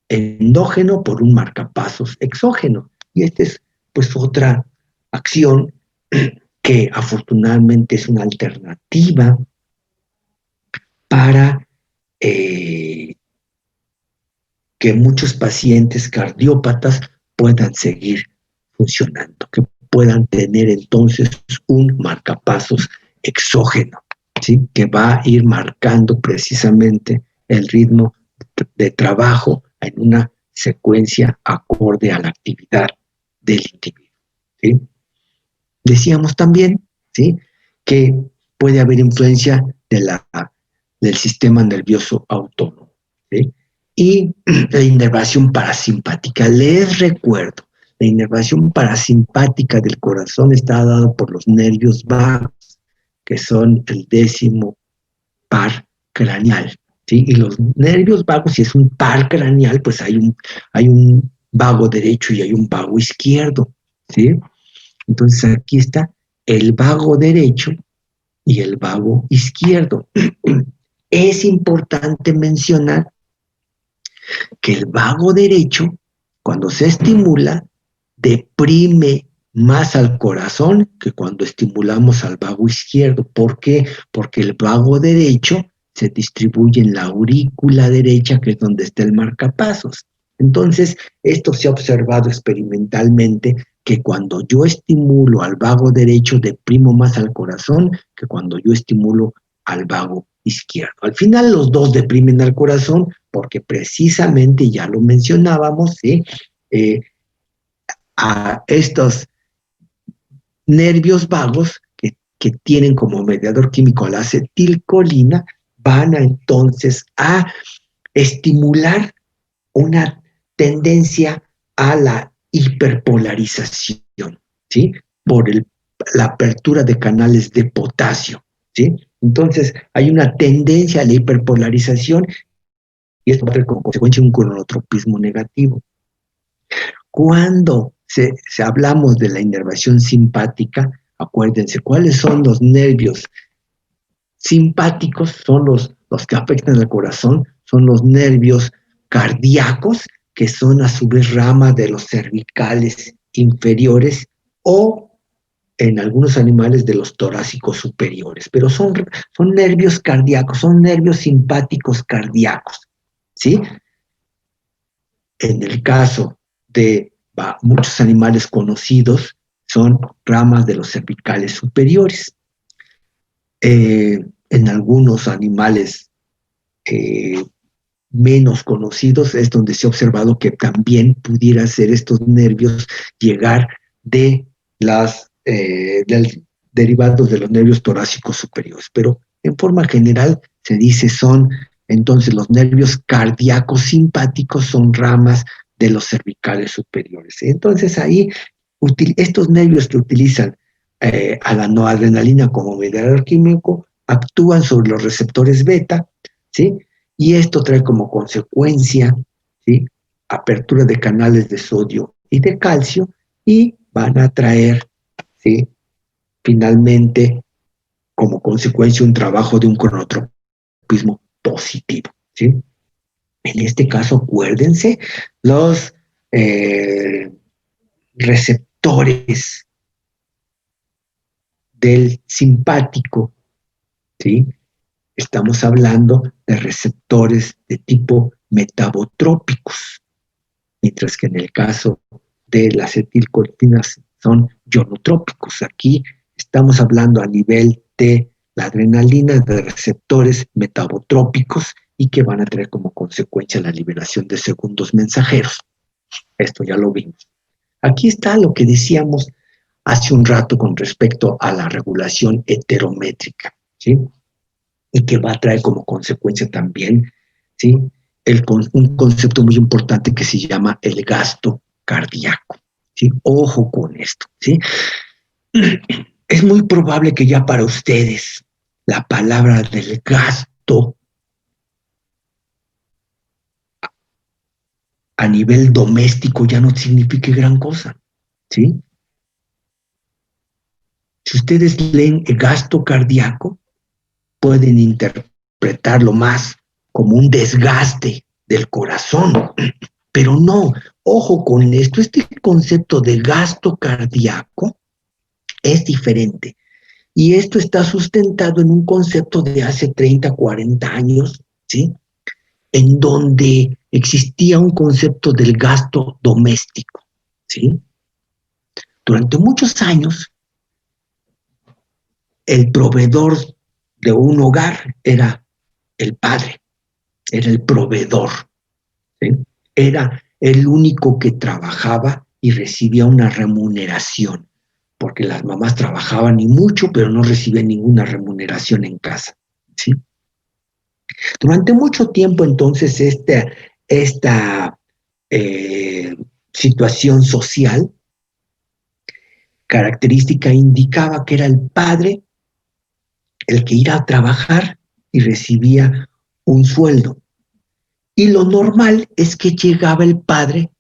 endógeno por un marcapasos exógeno. Y esta es pues otra acción que afortunadamente es una alternativa para que muchos pacientes cardiópatas puedan seguir funcionando, que puedan tener entonces un marcapasos exógeno, ¿sí?, que va a ir marcando precisamente el ritmo de trabajo en una secuencia acorde a la actividad del individuo, ¿sí? Decíamos también, ¿sí?, que puede haber influencia del sistema nervioso autónomo, ¿sí? Y la inervación parasimpática. Les recuerdo, la inervación parasimpática del corazón está dada por los nervios vagos, que son el 10º par craneal, ¿sí? Y los nervios vagos, si es un par craneal, pues hay un vago derecho y hay un vago izquierdo, ¿sí? Entonces aquí está el vago derecho y el vago izquierdo. Es importante mencionar que el vago derecho, cuando se estimula, deprime más al corazón que cuando estimulamos al vago izquierdo. ¿Por qué? Porque el vago derecho se distribuye en la aurícula derecha, que es donde está el marcapasos. Entonces, esto se ha observado experimentalmente, que cuando yo estimulo al vago derecho, deprimo más al corazón que cuando yo estimulo al vago izquierdo. Al final los dos deprimen al corazón porque precisamente, ya lo mencionábamos, ¿sí?, a estos nervios vagos que tienen como mediador químico la acetilcolina, van entonces a estimular una tendencia a la hiperpolarización, ¿sí?, por la apertura de canales de potasio, ¿sí? Entonces, hay una tendencia a la hiperpolarización y esto va a tener como consecuencia un cronotropismo negativo. Cuando hablamos de la inervación simpática, acuérdense, ¿cuáles son los nervios simpáticos? Son los que afectan al corazón, son los nervios cardíacos, que son a su vez rama de los cervicales inferiores o en algunos animales de los torácicos superiores, pero son nervios cardíacos, son nervios simpáticos cardíacos, ¿sí? En el caso de muchos animales conocidos, son ramas de los cervicales superiores. En algunos animales menos conocidos es donde se ha observado que también pudiera ser estos nervios llegar de derivados de los nervios torácicos superiores, pero en forma general se dice son entonces los nervios cardíacos simpáticos son ramas de los cervicales superiores. Entonces ahí estos nervios que utilizan a la noradrenalina como mediador químico actúan sobre los receptores beta, ¿sí? Y esto trae como consecuencia, ¿sí?, apertura de canales de sodio y de calcio y van a traer, ¿sí?, finalmente como consecuencia un trabajo de un cronotropismo positivo, ¿sí? En este caso, acuérdense, los receptores del simpático, ¿sí? Estamos hablando de receptores de tipo metabotrópicos, mientras que en el caso de las acetilcolinas son ionotrópicos. Aquí estamos hablando a nivel de la adrenalina de receptores metabotrópicos y que van a tener como consecuencia la liberación de segundos mensajeros. Esto ya lo vimos. Aquí está lo que decíamos hace un rato con respecto a la regulación heterométrica, ¿sí? Y que va a traer como consecuencia también, ¿sí?, un concepto muy importante que se llama el gasto cardíaco, ¿sí? Ojo con esto, ¿sí? Es muy probable que ya para ustedes la palabra del gasto a nivel doméstico ya no signifique gran cosa, ¿sí? Si ustedes leen el gasto cardíaco, pueden interpretarlo más como un desgaste del corazón, pero no, ojo con esto, este concepto de gasto cardíaco es diferente. Y esto está sustentado en un concepto de hace 30, 40 años, ¿sí?, en donde existía un concepto del gasto doméstico, ¿sí? Durante muchos años, el proveedor de un hogar era el padre, era el proveedor, ¿sí? Era el único que trabajaba y recibía una remuneración, porque las mamás trabajaban y mucho, pero no recibían ninguna remuneración en casa, ¿sí? Durante mucho tiempo, entonces, esta situación social característica indicaba que era el padre el que iba a trabajar y recibía un sueldo. Y lo normal es que llegaba el padre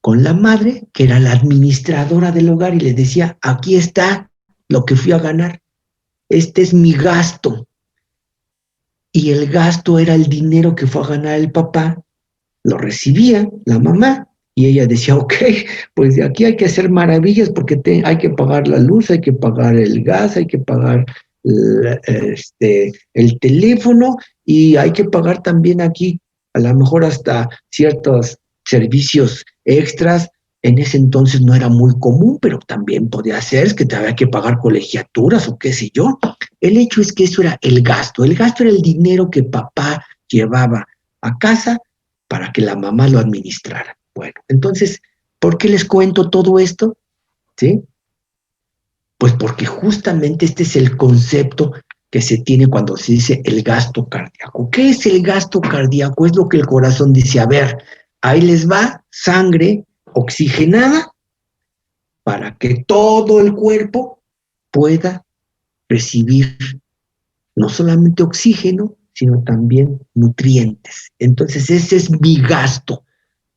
con la madre, que era la administradora del hogar, y le decía, aquí está lo que fui a ganar, este es mi gasto. Y el gasto era el dinero que fue a ganar el papá, lo recibía la mamá, y ella decía, ok, pues de aquí hay que hacer maravillas porque hay que pagar la luz, hay que pagar el gas, hay que pagar el teléfono y hay que pagar también aquí a lo mejor hasta ciertos servicios extras. En ese entonces no era muy común, pero también podía ser, es que te había que pagar colegiaturas o qué sé yo. El hecho es que eso era el gasto era el dinero que papá llevaba a casa para que la mamá lo administrara. Bueno, entonces, ¿por qué les cuento todo esto? ¿Sí? Pues porque justamente este es el concepto que se tiene cuando se dice el gasto cardíaco. ¿Qué es el gasto cardíaco? Es lo que el corazón dice, a ver, ahí les va sangre oxigenada para que todo el cuerpo pueda recibir no solamente oxígeno, sino también nutrientes. Entonces ese es mi gasto.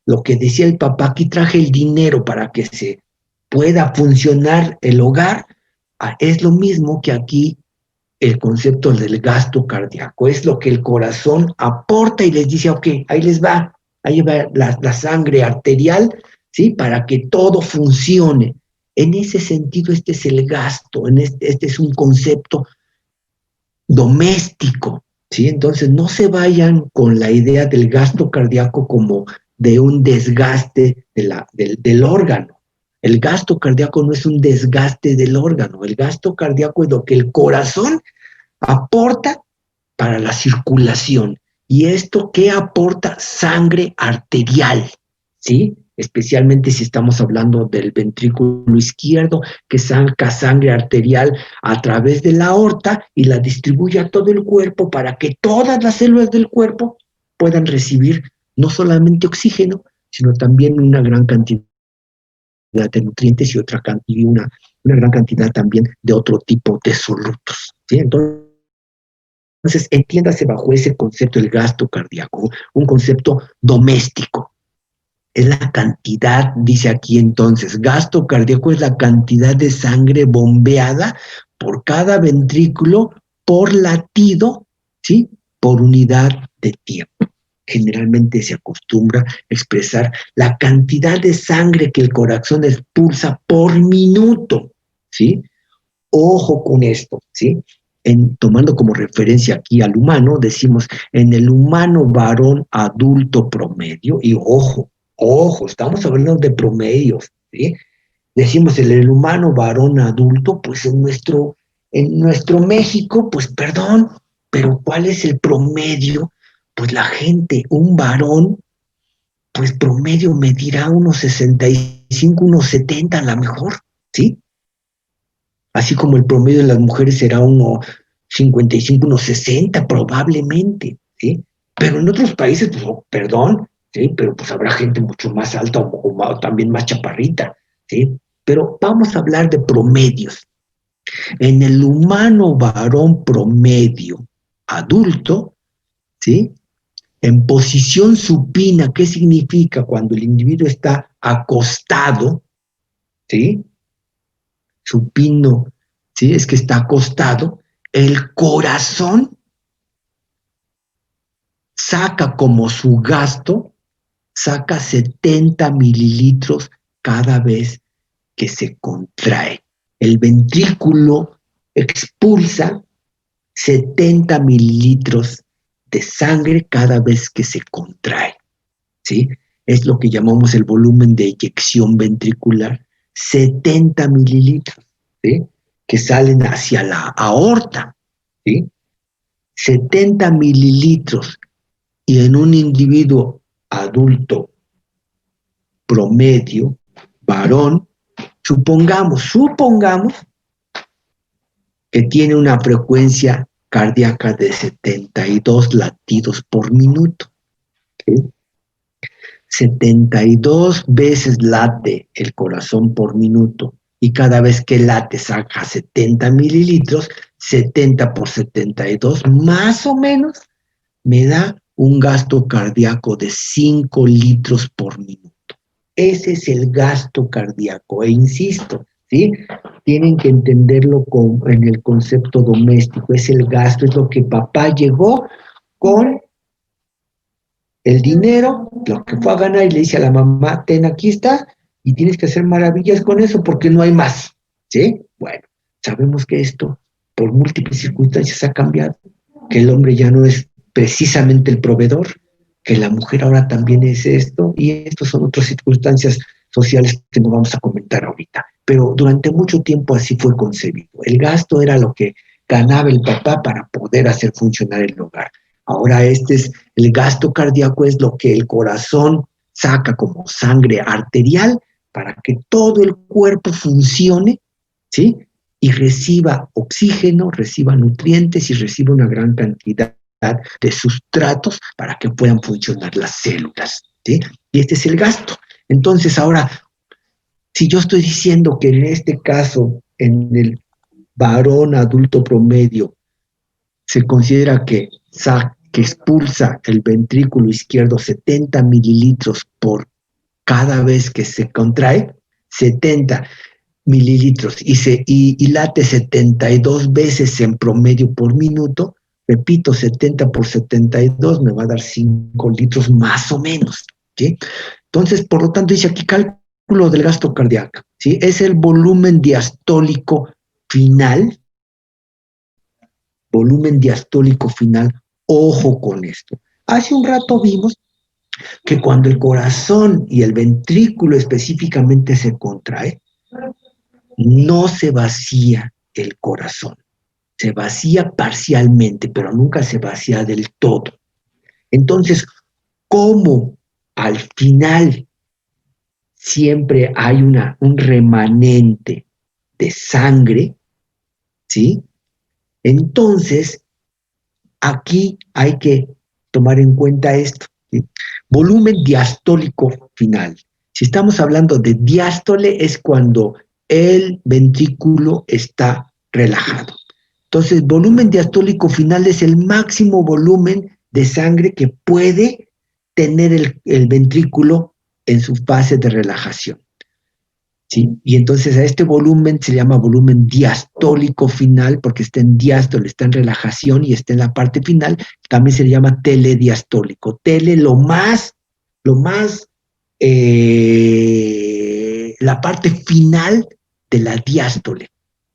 Lo que decía el papá, aquí traje el dinero para que se pueda funcionar el hogar, es lo mismo que aquí el concepto del gasto cardíaco. Es lo que el corazón aporta y les dice, ok, ahí va la sangre arterial, ¿sí? Para que todo funcione. En ese sentido, este es el gasto, este es un concepto doméstico, ¿sí? Entonces, no se vayan con la idea del gasto cardíaco como de un desgaste del órgano. El gasto cardíaco no es un desgaste del órgano, el gasto cardíaco es lo que el corazón aporta para la circulación. ¿Y esto qué aporta? Sangre arterial, ¿sí? Especialmente si estamos hablando del ventrículo izquierdo, que saca sangre arterial a través de la aorta y la distribuye a todo el cuerpo para que todas las células del cuerpo puedan recibir no solamente oxígeno, sino también una gran cantidad de nutrientes y una gran cantidad también de otro tipo de solutos, ¿sí? Entonces, entiéndase bajo ese concepto el gasto cardíaco, un concepto doméstico. Es la cantidad, dice aquí entonces, gasto cardíaco es la cantidad de sangre bombeada por cada ventrículo por latido, ¿sí? Por unidad de tiempo. Generalmente se acostumbra a expresar la cantidad de sangre que el corazón expulsa por minuto, ¿sí? Ojo con esto, ¿sí? Tomando como referencia aquí al humano, decimos en el humano varón adulto promedio, y ojo, estamos hablando de promedios, ¿sí? Decimos en el humano varón adulto, pues en nuestro México, pues perdón, pero ¿cuál es el promedio? Pues la gente, un varón, pues promedio medirá unos 65, unos 70 a lo mejor, ¿sí? Así como el promedio de las mujeres será unos 55, unos 60 probablemente, ¿sí? Pero en otros países, pues, perdón, ¿sí? Pero pues habrá gente mucho más alta o también más chaparrita, ¿sí? Pero vamos a hablar de promedios. En el humano varón promedio adulto, ¿sí? En posición supina, ¿qué significa cuando el individuo está acostado, ¿sí? Supino, ¿sí? Es que está acostado, el corazón saca como su gasto, saca 70 mililitros cada vez que se contrae. El ventrículo expulsa 70 mililitros de sangre cada vez que se contrae, ¿sí? Es lo que llamamos el volumen de eyección ventricular, 70 mililitros, ¿sí? Que salen hacia la aorta, ¿sí? 70 mililitros y en un individuo adulto promedio, varón, supongamos que tiene una frecuencia cardíaca de 72 latidos por minuto, ¿sí? 72 veces late el corazón por minuto y cada vez que late saca 70 mililitros, 70 por 72, más o menos me da un gasto cardíaco de 5 litros por minuto. Ese es el gasto cardíaco, e insisto, ¿sí? Tienen que entenderlo en el concepto doméstico, es el gasto, es lo que papá llegó con el dinero, lo que fue a ganar y le dice a la mamá, ten, aquí está, y tienes que hacer maravillas con eso porque no hay más, ¿sí? Bueno, sabemos que esto por múltiples circunstancias ha cambiado, que el hombre ya no es precisamente el proveedor, que la mujer ahora también es esto, y estas son otras circunstancias sociales que no vamos a comentar ahorita. Pero durante mucho tiempo así fue concebido. El gasto era lo que ganaba el papá para poder hacer funcionar el hogar. Ahora el gasto cardíaco es lo que el corazón saca como sangre arterial para que todo el cuerpo funcione, ¿sí? Y reciba oxígeno, reciba nutrientes y reciba una gran cantidad de sustratos para que puedan funcionar las células, ¿sí? Y este es el gasto. Entonces, ahora, si yo estoy diciendo que en este caso, en el varón adulto promedio, se considera que expulsa el ventrículo izquierdo 70 mililitros por cada vez que se contrae, 70 mililitros, y late 72 veces en promedio por minuto. Repito, 70 por 72 me va a dar 5 litros más o menos, ¿sí? Entonces, por lo tanto, dice aquí cálculo del gasto cardíaco, ¿sí? Es el volumen diastólico final, ojo con esto. Hace un rato vimos que cuando el corazón y el ventrículo específicamente se contrae, no se vacía el corazón. Se vacía parcialmente, pero nunca se vacía del todo. Entonces, ¿cómo al final siempre hay un remanente de sangre? ¿Sí? Entonces, aquí hay que tomar en cuenta esto, ¿sí? Volumen diastólico final. Si estamos hablando de diástole, es cuando el ventrículo está relajado. Entonces, volumen diastólico final es el máximo volumen de sangre que puede tener el ventrículo en su fase de relajación, ¿sí? Y entonces a este volumen se llama volumen diastólico final porque está en diástole, está en relajación y está en la parte final. También se le llama telediastólico. Tele, la parte final de la diástole,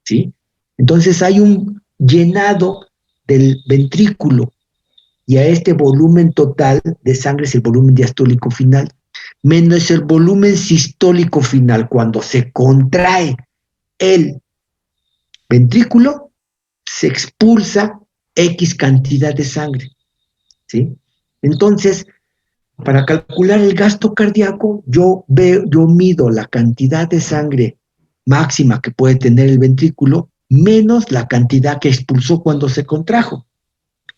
¿sí? Entonces hay un llenado del ventrículo y a este volumen total de sangre es el volumen diastólico final, menos el volumen sistólico final. Cuando se contrae el ventrículo, se expulsa X cantidad de sangre, ¿sí? Entonces, para calcular el gasto cardíaco, yo mido la cantidad de sangre máxima que puede tener el ventrículo menos la cantidad que expulsó cuando se contrajo.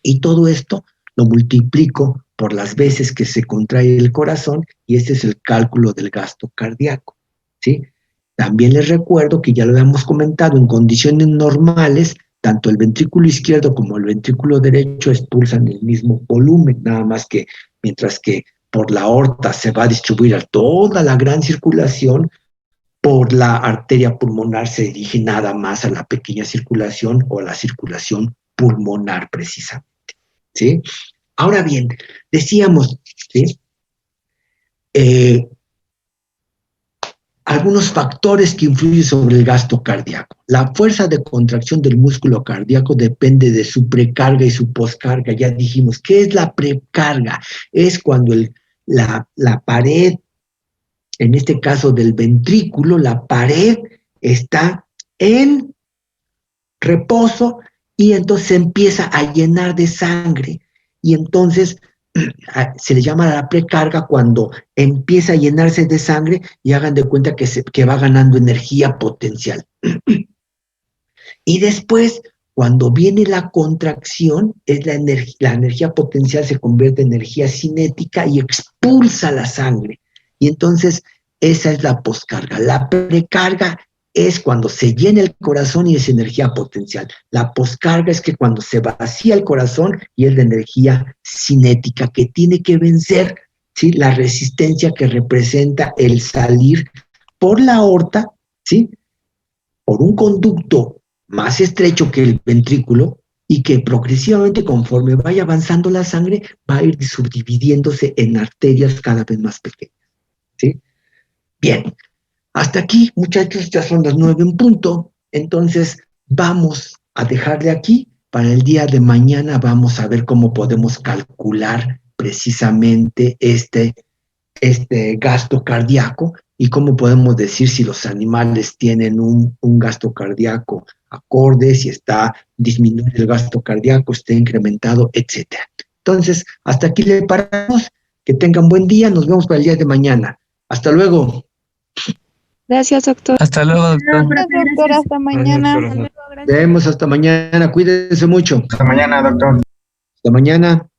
Y todo esto lo multiplico por las veces que se contrae el corazón y este es el cálculo del gasto cardíaco, ¿sí? También les recuerdo que ya lo habíamos comentado, en condiciones normales, tanto el ventrículo izquierdo como el ventrículo derecho expulsan el mismo volumen, nada más que mientras que por la aorta se va a distribuir a toda la gran circulación, por la arteria pulmonar se dirige nada más a la pequeña circulación o a la circulación pulmonar precisamente, ¿sí? Ahora bien, decíamos, ¿sí? Algunos factores que influyen sobre el gasto cardíaco. La fuerza de contracción del músculo cardíaco depende de su precarga y su poscarga. Ya dijimos, ¿qué es la precarga? Es cuando la pared, en este caso del ventrículo, la pared está en reposo y entonces se empieza a llenar de sangre y entonces se le llama la precarga cuando empieza a llenarse de sangre y hagan de cuenta que va ganando energía potencial. Y después, cuando viene la contracción, la energía potencial se convierte en energía cinética y expulsa la sangre. Y entonces, esa es la poscarga. La precarga es cuando se llena el corazón y es energía potencial. La poscarga es que cuando se vacía el corazón y es de energía cinética, que tiene que vencer, ¿sí?, la resistencia que representa el salir por la aorta, ¿sí?, por un conducto más estrecho que el ventrículo y que progresivamente, conforme vaya avanzando la sangre, va a ir subdividiéndose en arterias cada vez más pequeñas, ¿sí? Bien, hasta aquí, muchachos, ya son las 9 en punto, entonces vamos a dejarle aquí. Para el día de mañana vamos a ver cómo podemos calcular precisamente este gasto cardíaco y cómo podemos decir si los animales tienen un gasto cardíaco acorde, si está disminuyendo el gasto cardíaco, está incrementado, etcétera. Entonces, hasta aquí le paramos. Que tengan buen día. Nos vemos para el día de mañana. Hasta luego. Gracias, doctor. Hasta luego, doctor. Gracias, doctor. Hasta mañana. Nos vemos hasta mañana. Cuídense mucho. Hasta mañana, doctor. Hasta mañana.